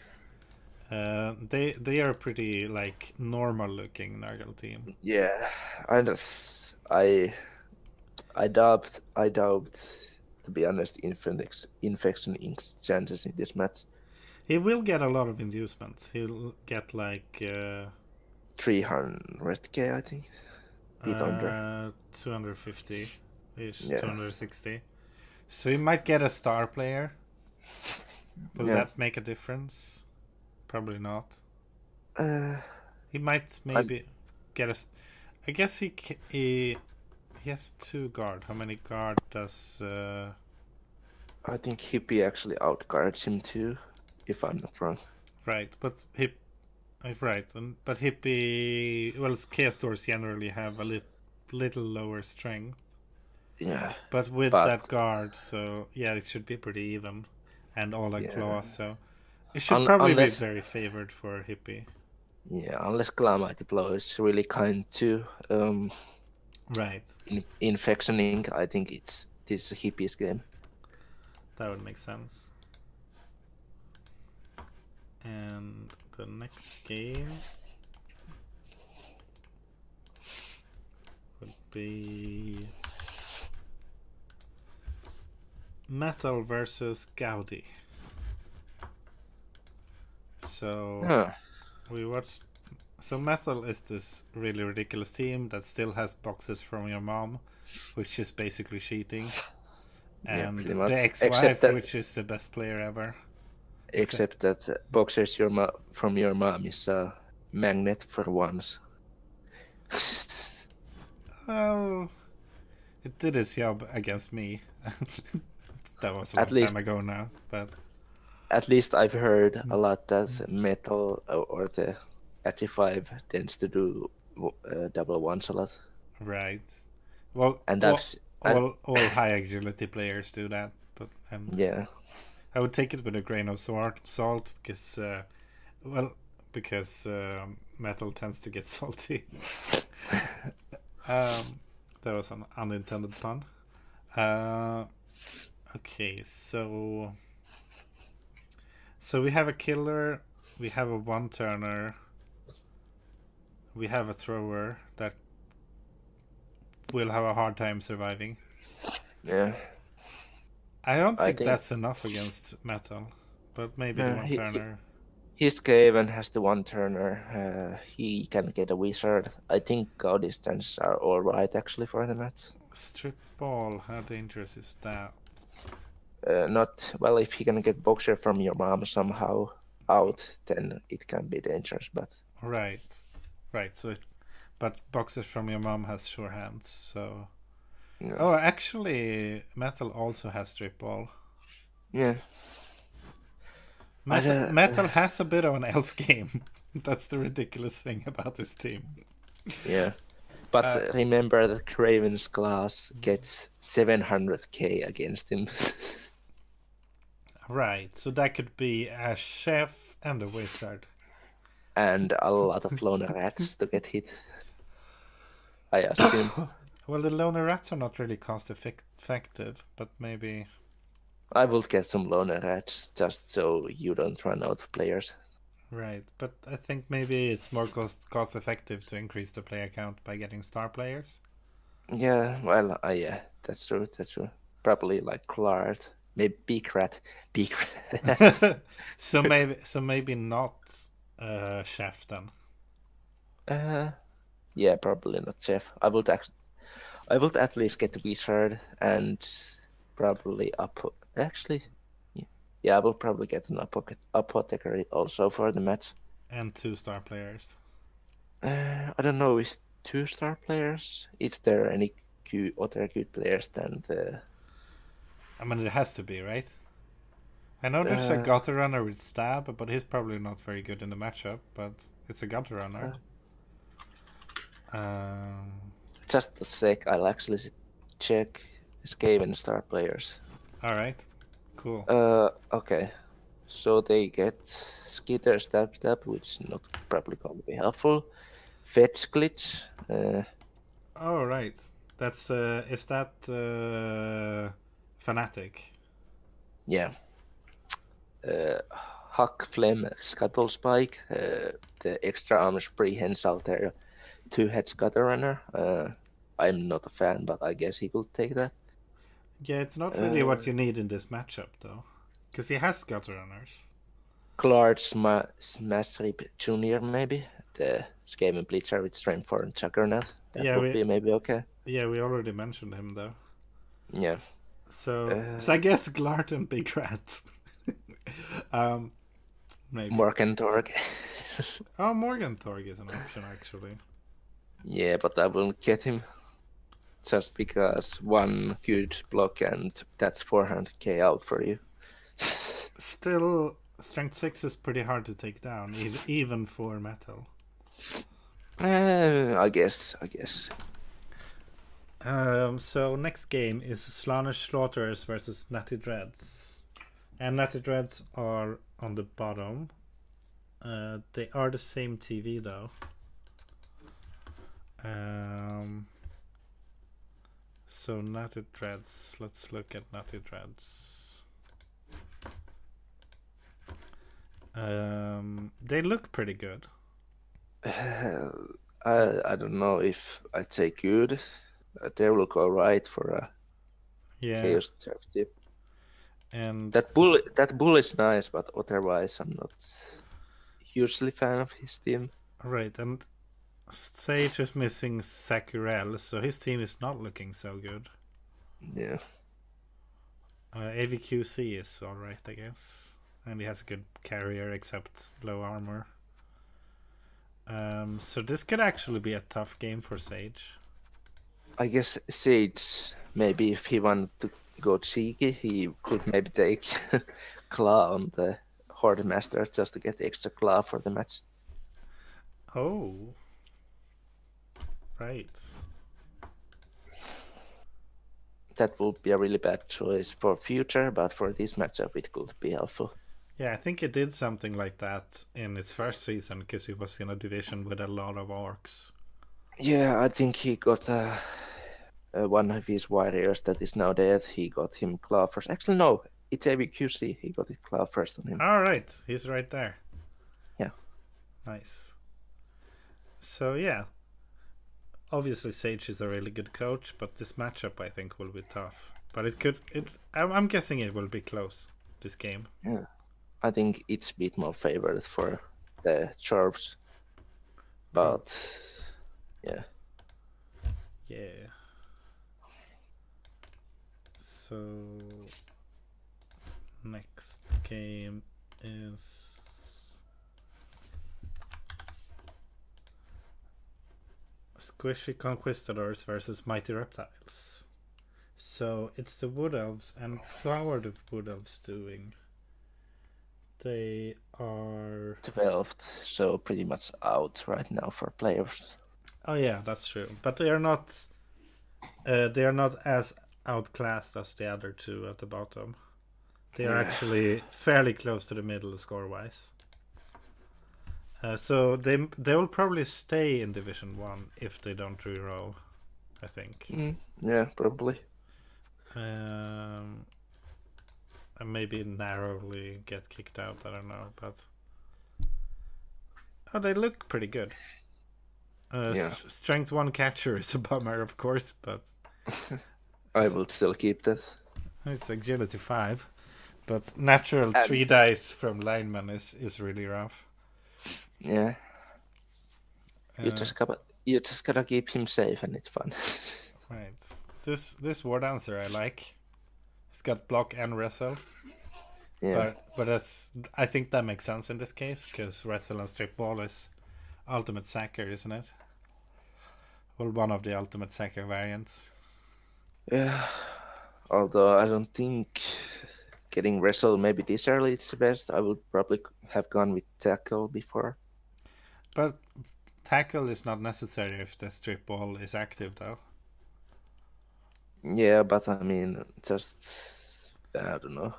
They are pretty like normal looking Nurgle team. Yeah, I doubt to be honest Infection Inc.'s chances in this match. He will get a lot of inducements. He'll get like 300k, I think. Bit under 250 ish, 260. So he might get a star player. Will that make a difference? Probably not. He might maybe get a. I guess he has 2 guard. How many guard does? I think Hippie actually outguards him too, if I'm not wrong. Right, but but Hippie. Well, Chaos Doors generally have a little lower strength. Yeah. But with that guard, so yeah, it should be pretty even, and all like claws. So it should probably be very favored for Hippie. Yeah, unless Calamity Blow is really kind to right. Infection Inc., I think this Hippie's game. That would make sense. And the next game would be Metal versus Gaudi. So we watched. So Metal is this really ridiculous team that still has boxes from your mom, which is basically cheating, and the ex-wife, which is the best player ever. Except that boxers from your mom is a magnet for once. Well, it did its job against me. That was a long time ago now, but at least I've heard a lot that Metal or the AG5 tends to do double ones a lot. Right. Well, and all high agility players do that, but yeah. I would take it with a grain of salt because metal tends to get salty. That was an unintended pun. Okay, so we have a killer, we have a one-turner, we have a thrower that will have a hard time surviving. Yeah. I don't I think think that's enough against metal, but maybe the one-turner. his Skaven has the one turner. He can get a wizard. I think God Distance are all right actually for the match. Strip ball, how dangerous is that? Not well if he can get boxer from your mom somehow out, then it can be dangerous. But Right. So, but boxes from your mom has sure hands. So, yeah. oh, actually, metal also has strip ball. Yeah. Metal has a bit of an elf game. That's the ridiculous thing about this team. Yeah. But remember that Craven's class gets 700k against him. Right, so that could be a chef and a wizard. And a lot of lone rats to get hit, I assume. Well, the loner rats are not really cost effective, but maybe... I will get some lone rats just so you don't run out of players. Right, but I think maybe it's more cost effective to increase the player count by getting star players. Yeah, well, yeah, that's true. Probably like Clart, maybe Big Rat. So maybe not chef then. Yeah, probably not chef. I would at least get the wizard and probably actually. Yeah, I will probably get an apothecary also for the match. And 2-star players. I don't know if 2-star players. Is there any other good players than the? I mean, it has to be, right? I know there's a gutter runner with stab, but he's probably not very good in the matchup. But it's a gutter runner. Just a sec, I'll actually check Skaven star players. All right, cool. Okay. So they get Skitter Stab, which is not probably going to be helpful. Fetch Glitch. Oh, right. That's is that Fanatic? Yeah. Huck Flame Scuttle Spike. The extra armor prehensile there. 2-head Scutter Runner. I'm not a fan, but I guess he could take that. Yeah, it's not really what you need in this matchup, though. Because he has gutter runners. Clark Smash Rip Jr. maybe. The Skaven Blitzer with Strength 4 and Juggernaut. That would be maybe okay. Yeah, we already mentioned him, though. Yeah. So I guess Glart and Big Rat. Maybe. Morgenthorg. Oh, Morgenthorg is an option, actually. Yeah, but I won't get him. Just because one good block and that's 400k out for you. Still, Strength 6 is pretty hard to take down, even for metal. I guess. So next game is Slaanesh Slaughterers versus Natty Dreads. And Natty Dreads are on the bottom. They are the same TV though. So Natty Dreads, let's look at Natty Dreads. They look pretty good. I don't know if I'd say good. They look alright for a Chaos tip. And that bull is nice, but otherwise I'm not hugely fan of his team. Right, and Sage is missing Sakurel, so his team is not looking so good. Yeah. AVQC is alright, I guess. And he has a good carrier, except low armor. So this could actually be a tough game for Sage. I guess Sage, maybe if he wanted to go cheeky, he could maybe take Claw on the Horde Master just to get the extra Claw for the match. Oh. Right. that would be a really bad choice for future, but for this matchup it could be helpful. Yeah, I think he did something like that in his first season because he was in a division with a lot of orcs. Yeah, I think he got one of his warriors that is now dead. He got him claw first. Actually, no, it's AVQC. He got it claw first on him. All right, he's right there. Yeah. Nice. So yeah, obviously Sage is a really good coach, but this matchup I think will be tough. But it could. I'm guessing it will be close. This game. Yeah. I think it's a bit more favored for the Chorfs. But yeah. Yeah. So next game is Squishy Conquistadors versus Mighty Reptiles. So it's the Wood Elves, and how are the Wood Elves doing? They are 12th, so pretty much out right now for players. Oh yeah, that's true. But they are not. They are not as outclassed as the other two at the bottom. They are actually fairly close to the middle score-wise. So they will probably stay in Division 1 if they don't reroll, I think. Yeah, probably. And maybe narrowly get kicked out, I don't know. But they look pretty good. Strength 1 catcher is a bummer, of course, but I will still keep that. It's agility 5. But natural 3 dice from lineman is really rough. Yeah. You just gotta keep him safe, and it's fun. Right. This war dancer I like. It's got block and wrestle. Yeah. But I think that makes sense in this case because wrestle and strip ball is ultimate sacker, isn't it? Well, one of the ultimate sacker variants. Yeah. Although I don't think getting wrestle maybe this early is the best. I would probably have gone with tackle before. But tackle is not necessary if the strip ball is active, though. Yeah, but I mean, just I don't know.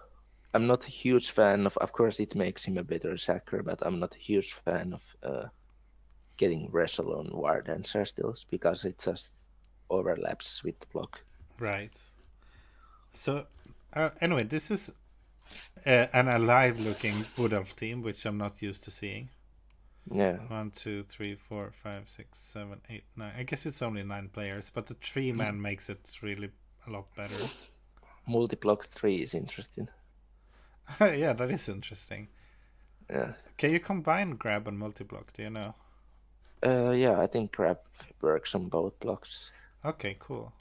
I'm not a huge fan of. Of course, it makes him a better sacker, but I'm not a huge fan of getting wrestle on war dancer stills because it just overlaps with the block. Right. So anyway, this is an alive-looking Wood Elf team, which I'm not used to seeing. Yeah. 1, 2, 3, 4, 5, 6, 7, 8, 9. I guess it's only 9 players, but the 3-man makes it really a lot better. Multi-block 3 is interesting. Yeah, that is interesting. Yeah. Can you combine grab and multi-block? Do you know? Yeah, I think grab works on both blocks. Okay, cool.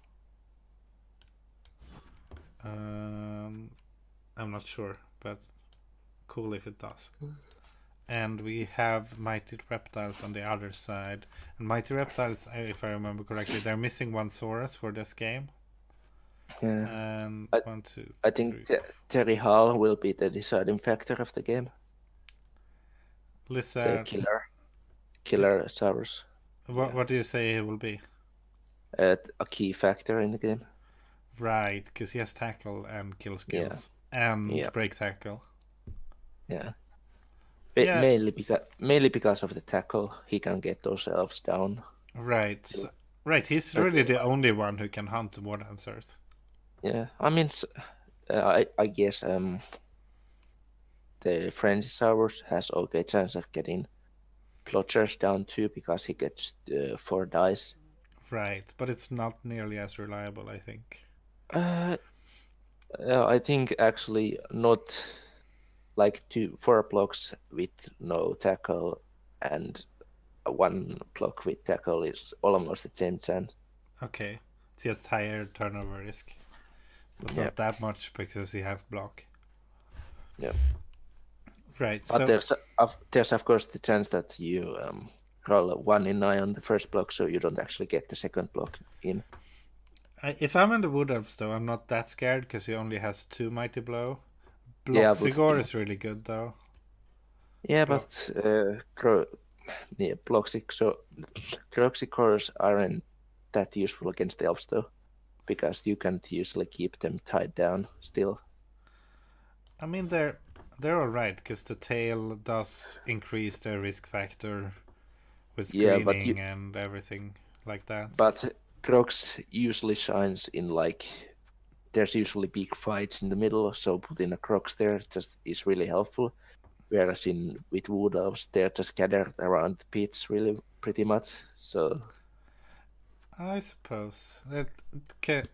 I'm not sure, but cool if it does. And we have Mighty Reptiles on the other side. And Mighty Reptiles, if I remember correctly, they're missing 1 Saurus for this game. Yeah. And I think Terry Hall will be the deciding factor of the game. Lizard. The killer Saurus. What do you say he will be? A key factor in the game. Right, because he has tackle and kill skills and break tackle. Yeah. Mainly because of the tackle, he can get those elves down. Right. Right, he's really the only one who can hunt war dancers. Yeah, I mean, I guess the Frenzy Saurus has okay chance of getting Plotchers down too because he gets 4 dice. Right, but it's not nearly as reliable, I think. I think actually not like 4 blocks with no tackle and 1 block with tackle is almost the same chance. Okay, it's just higher turnover risk, but not that much because he has block. Yeah. Right. But there's of course the chance that you roll a 1 in 9 on the first block, so you don't actually get the second block in. If I'm in the Wood Elves, though, I'm not that scared because he only has 2 Mighty Blow. Bloxigor is really good, though. Yeah, but Bloxigors aren't that useful against the elves, though, because you can't usually keep them tied down still. I mean, they're alright because the tail does increase their risk factor with screening and everything like that. But Crocs usually shines in like there's usually big fights in the middle, so putting a Crocs there just is really helpful. Whereas with Wood Elves, they're just scattered around the pits really pretty much. So I suppose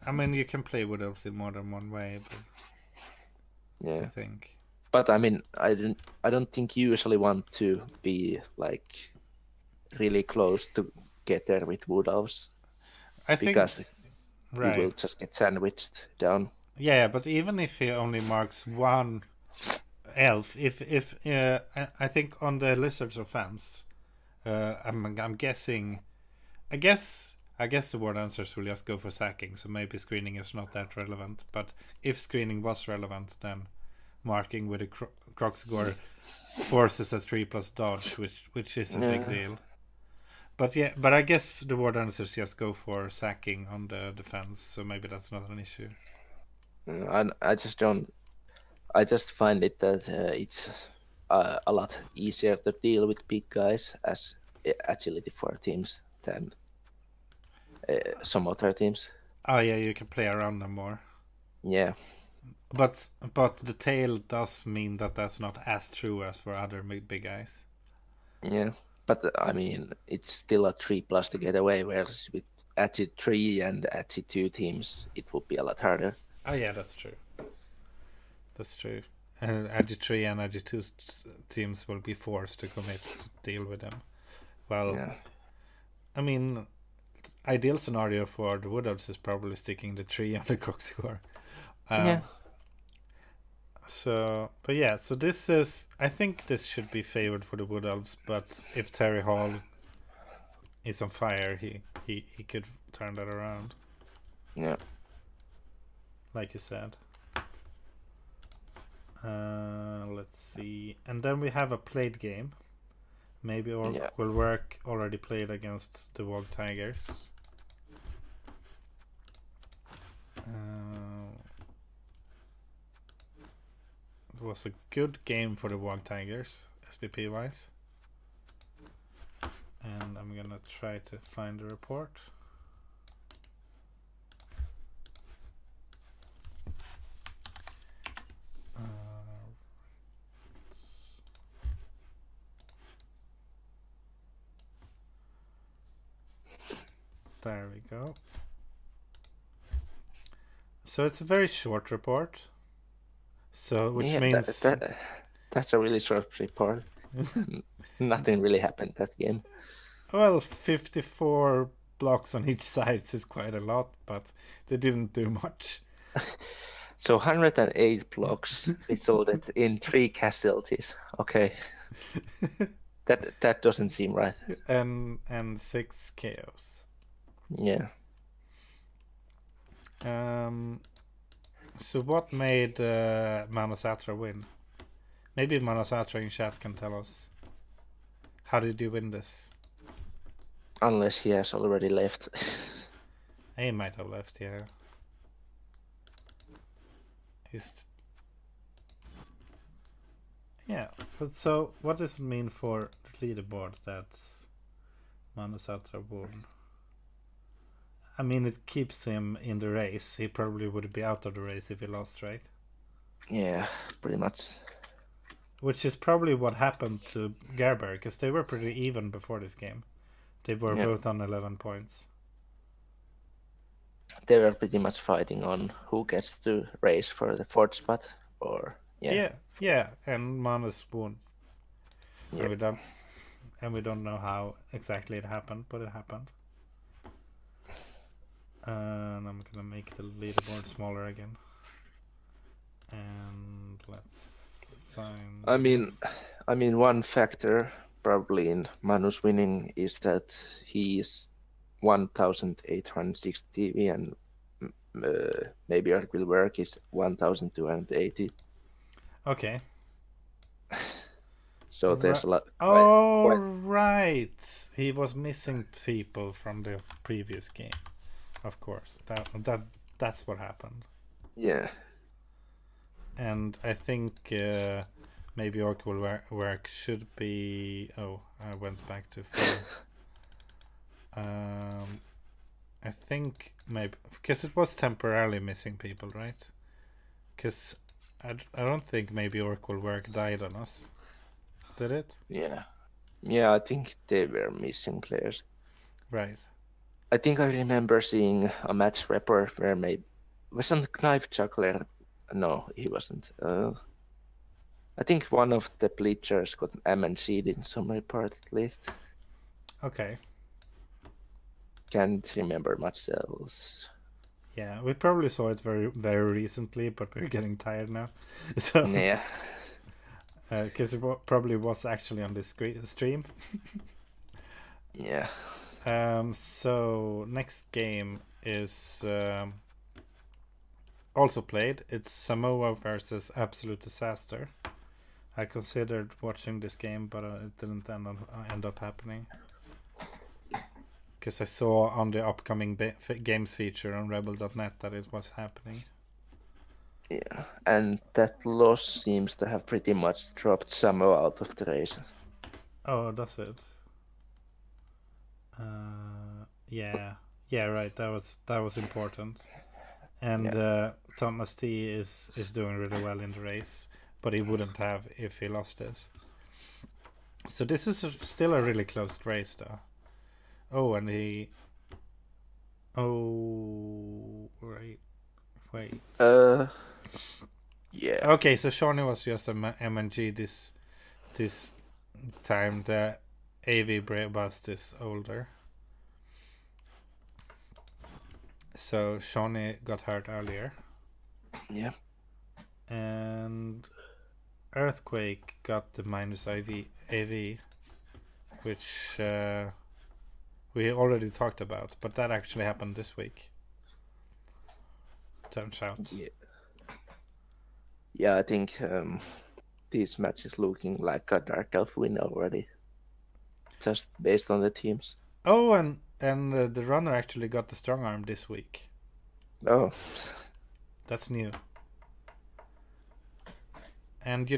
I mean, you can play Wood Elves in more than one way, but yeah. I think. But I mean, I don't think you usually want to be like really close to get there with Wood Elves. I think because right. You will just get sandwiched down. Yeah, but even if he only marks one elf, if I think on the Lizard's offense, I'm guessing. I guess the word answers will just go for sacking, so maybe screening is not that relevant. But if screening was relevant, then marking with a croc score forces a 3+ dodge, which is a big deal. But yeah, but I guess the word answers just go for sacking on the defense, so maybe that's not an issue. I just don't. I just find it that it's a lot easier to deal with big guys as agility 4 teams than some other teams. Oh yeah, you can play around them more. Yeah. But the tail does mean that that's not as true as for other big guys. Yeah, but I mean, it's still a 3+ to get away, whereas with Agi 3 and Agi 2 teams, it would be a lot harder. Oh yeah, that's true. That's true. And Agi 3 and Agi 2 teams will be forced to commit to deal with them. Well, yeah. I mean, ideal scenario for the Wood Elves is probably sticking the 3 on the croc score. Yeah. So, but yeah, so this is. I think this should be favored for the Wood Elves, but if Terry Hall is on fire, he could turn that around. Yeah. Like you said. Let's see, and then we have a played game. Maybe Orc will work. Already played against the Wog Tigers. It was a good game for the Wog Tigers, SPP wise. And I'm gonna try to find the report. There we go. So it's a very short report. So which means that's a really short report. Nothing really happened that game. Well, 54 blocks on each side is quite a lot, but they didn't do much. So 108 blocks resulted in 3 casualties. Okay. That doesn't seem right. And 6 KOs. Yeah. So what made Manasatra win? Maybe Manasatra in chat can tell us. How did you win this? Unless he has already left. He might have left, yeah. Yeah, but so what does it mean for the leaderboard that Manasatra won? I mean, it keeps him in the race. He probably would be out of the race if he lost, right? Yeah, pretty much. Which is probably what happened to Gerber, because they were pretty even before this game. They were both on 11 points. They were pretty much fighting on who gets to race for the 4th spot, or yeah, and Manus won. Yeah. And we don't know how exactly it happened, but it happened. And I'm gonna make the leaderboard smaller again. And let's find. I mean, one factor probably in Manus winning is that he is 1,860 TV and maybe Earth will work is 1,280. Okay. So there's a lot. Right. He was missing people from the previous game. Of course, that That's what happened. Yeah. And I think maybe Orc will work should be. Oh, I went back to full. I think maybe because it was temporarily missing people, right? Because I don't think maybe Orc will work died on us. Did it? Yeah. Yeah, I think they were missing players. Right. I think I remember seeing a match report where maybe wasn't Knife Juggler. No, he wasn't. I think one of the bleachers got MNC'd in some report at least. Okay. Can't remember much else. Yeah, we probably saw it very very recently, but we're getting tired now. So Yeah. because it probably was actually on this stream. Yeah. So next game is also played. It's Samoa versus Absolute Disaster. I considered watching this game, but it didn't end up happening. Because I saw on the upcoming games feature on Rebel.net that it was happening. Yeah, and that loss seems to have pretty much dropped Samoa out of the race. Oh, does it? Yeah, right. That was important. And Thomas T is doing really well in the race, but he wouldn't have if he lost this. So this is still a really close race, though. Oh, and he. Oh, right. Wait. Yeah. Okay, so Shawnee was just a MNG this time. The AV Bust is older. So Shawnee got hurt earlier. Yeah. And Earthquake got the minus AV, which we already talked about, but that actually happened this week. Turns out. Yeah. Yeah, I think this match is looking like a Dark Elf win already. Just based on the teams. Oh, and the runner actually got the strong arm this week. Oh. That's new. And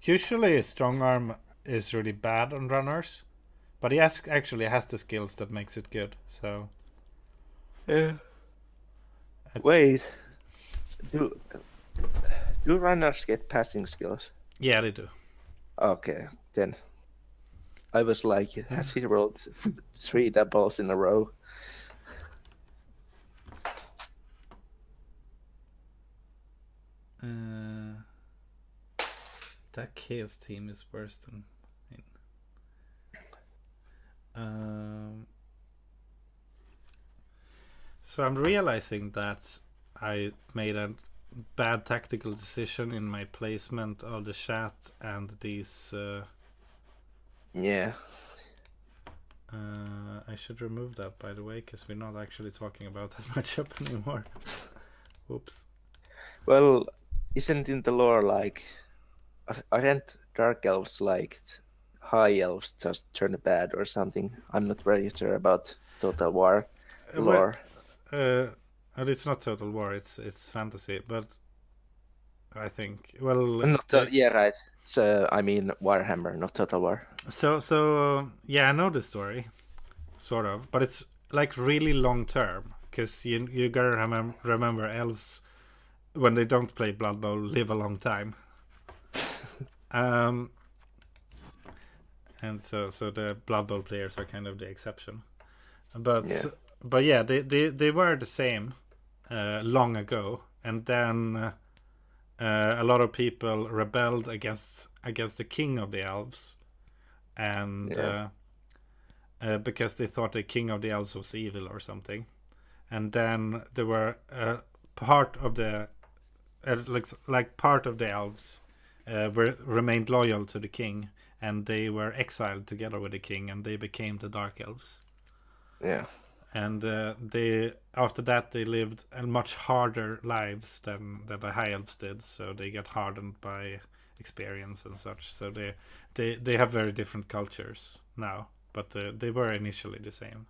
usually a strong arm is really bad on runners, but he actually has the skills that makes it good. So. Yeah. Wait. Do runners get passing skills? Yeah, they do. Okay, then. I was like, has he rolled 3 doubles in a row? That Chaos team is worse than. So I'm realizing that I made a bad tactical decision in my placement of the chat and these. Yeah. I should remove that, by the way, because we're not actually talking about that matchup anymore. Whoops. Well, isn't in the lore like, aren't dark elves like high elves just turn bad or something? I'm not very sure about Total War lore. It's not Total War. It's fantasy, but I think yeah, right. So I mean Warhammer, not Total War. So yeah, I know the story, sort of, but it's like really long term because you gotta remember elves when they don't play Blood Bowl live a long time. And so the Blood Bowl players are kind of the exception, but yeah, they were the same long ago, and then a lot of people rebelled against the king of the elves, and because they thought the king of the elves was evil or something, and then there were part of the part of the elves remained loyal to the king, and they were exiled together with the king, and they became the Dark Elves. Yeah. And they after that they lived much harder lives than the High Elves did, so they get hardened by experience and such. So they have very different cultures now, but they were initially the same.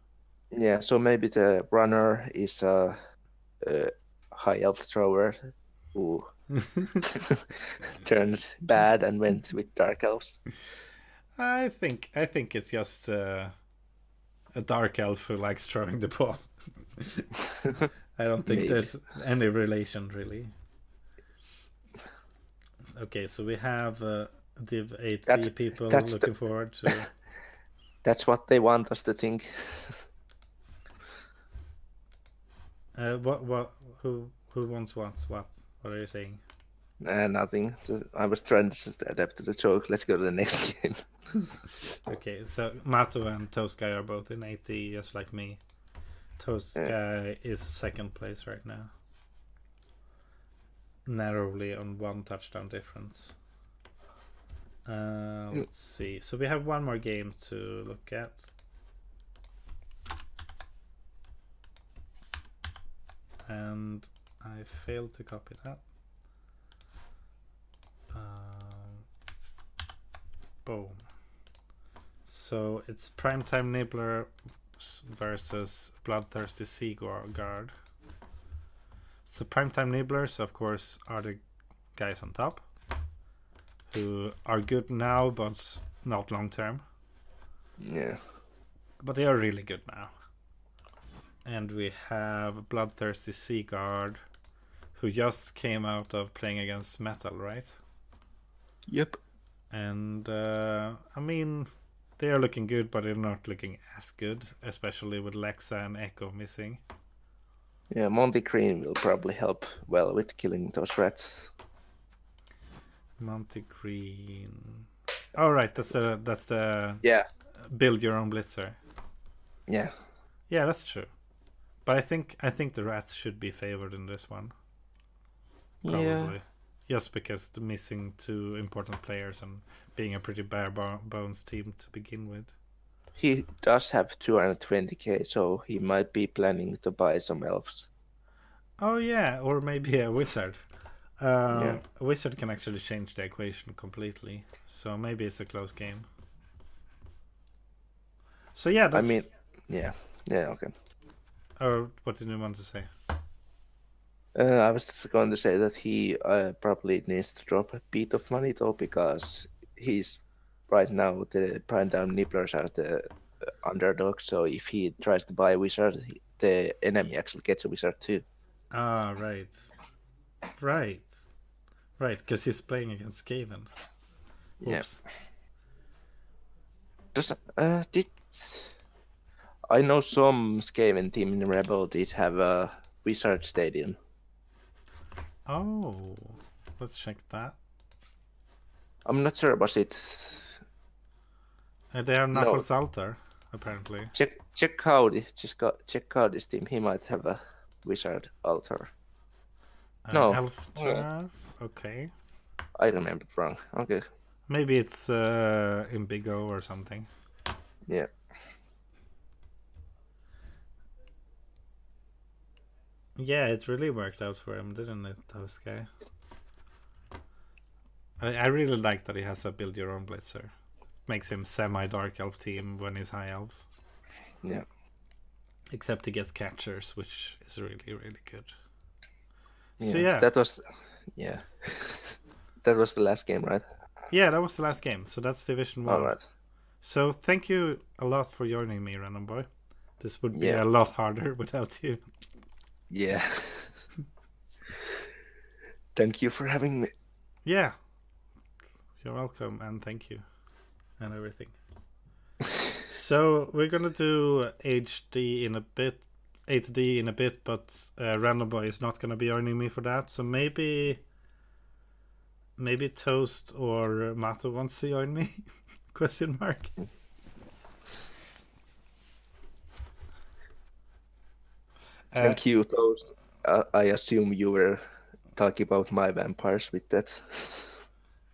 Yeah, so maybe the runner is high elf thrower who turned bad and went with dark elves. I think it's just a dark elf who likes throwing the ball. I don't think Maybe. there's any relation really. Okay, so we have Div 8D people looking forward to. That's what they want us to think. What who wants what? What are you saying? Nothing. So I was trying to just adapt to the joke. Let's go to the next game. Okay, so Mato and Toskai are both in 80, just like me. Toskai is second place right now, narrowly on 1 touchdown difference. Let's see. So we have one more game to look at. And I failed to copy that. Boom. So it's Primetime Nibbler versus Bloodthirsty Sea Guard. So Primetime Nibblers, of course, are the guys on top, who are good now, but not long term. Yeah. But they are really good now. And we have Bloodthirsty Sea Guard, who just came out of playing against Metal, right? Yep. And I mean, they are looking good, but they're not looking as good, especially with Lexa and Echo missing. Yeah, Monty Green will probably help well with killing those rats. Monty Green. Oh right, that's the yeah. Build your own blitzer. Yeah. Yeah, that's true. But I think the rats should be favored in this one. Probably. Yeah. Just because the missing 2 important players and being a pretty bare bones team to begin with. He does have 220k, so he might be planning to buy some elves. Oh yeah, or maybe a wizard. Yeah. A wizard can actually change the equation completely, so maybe it's a close game. So yeah, that's... I mean, yeah, okay. Or what did you want to say? I was going to say that he probably needs to drop a bit of money though, because he's right now the Primetime Nibblers are the underdog. So if he tries to buy a wizard, the enemy actually gets a wizard too. Ah, right, because he's playing against Skaven. Oops. Yeah. Did I know some Skaven team in Rebel did have a wizard stadium? Oh, let's check that. I'm not sure. Was it? They have Naffle's altar, apparently. Check how this team. He might have a wizard altar. No. Elf turf. Okay. I remembered wrong. Okay. Maybe it's in Big O or something. Yeah. Yeah, it really worked out for him, didn't it, Toast Guy? I really like that he has a build your own blitzer. Makes him semi-dark elf team when he's high elves. Yeah. Except he gets catchers, which is really, really good. Yeah. So yeah. That was that was the last game, right? Yeah, that was the last game. So that's Division 1. All right. So thank you a lot for joining me, Random Boy. This would be a lot harder without you. Yeah. Thank you for having me. Yeah. You're welcome, and thank you. And everything. So we're gonna do HD in a bit, 8D in a bit, but Random Boy is not gonna be joining me for that. So maybe Toast or Mato wants to join me? Question mark. Thank you, Toast. I assume you were talking about my vampires with that.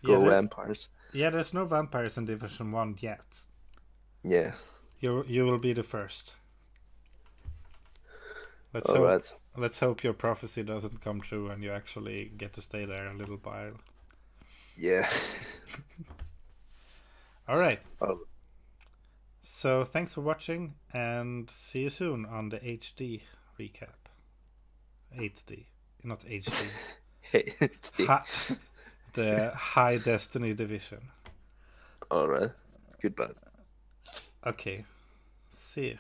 Go vampires. Yeah, there's no vampires in Division 1 yet. Yeah. You will be the first. Let's hope your prophecy doesn't come true and you actually get to stay there a little while. Yeah. All right. Oh. So thanks for watching and see you soon on the HD recap. HD, not HD. HD. The High Destiny Division. All right. Goodbye. Okay. See you.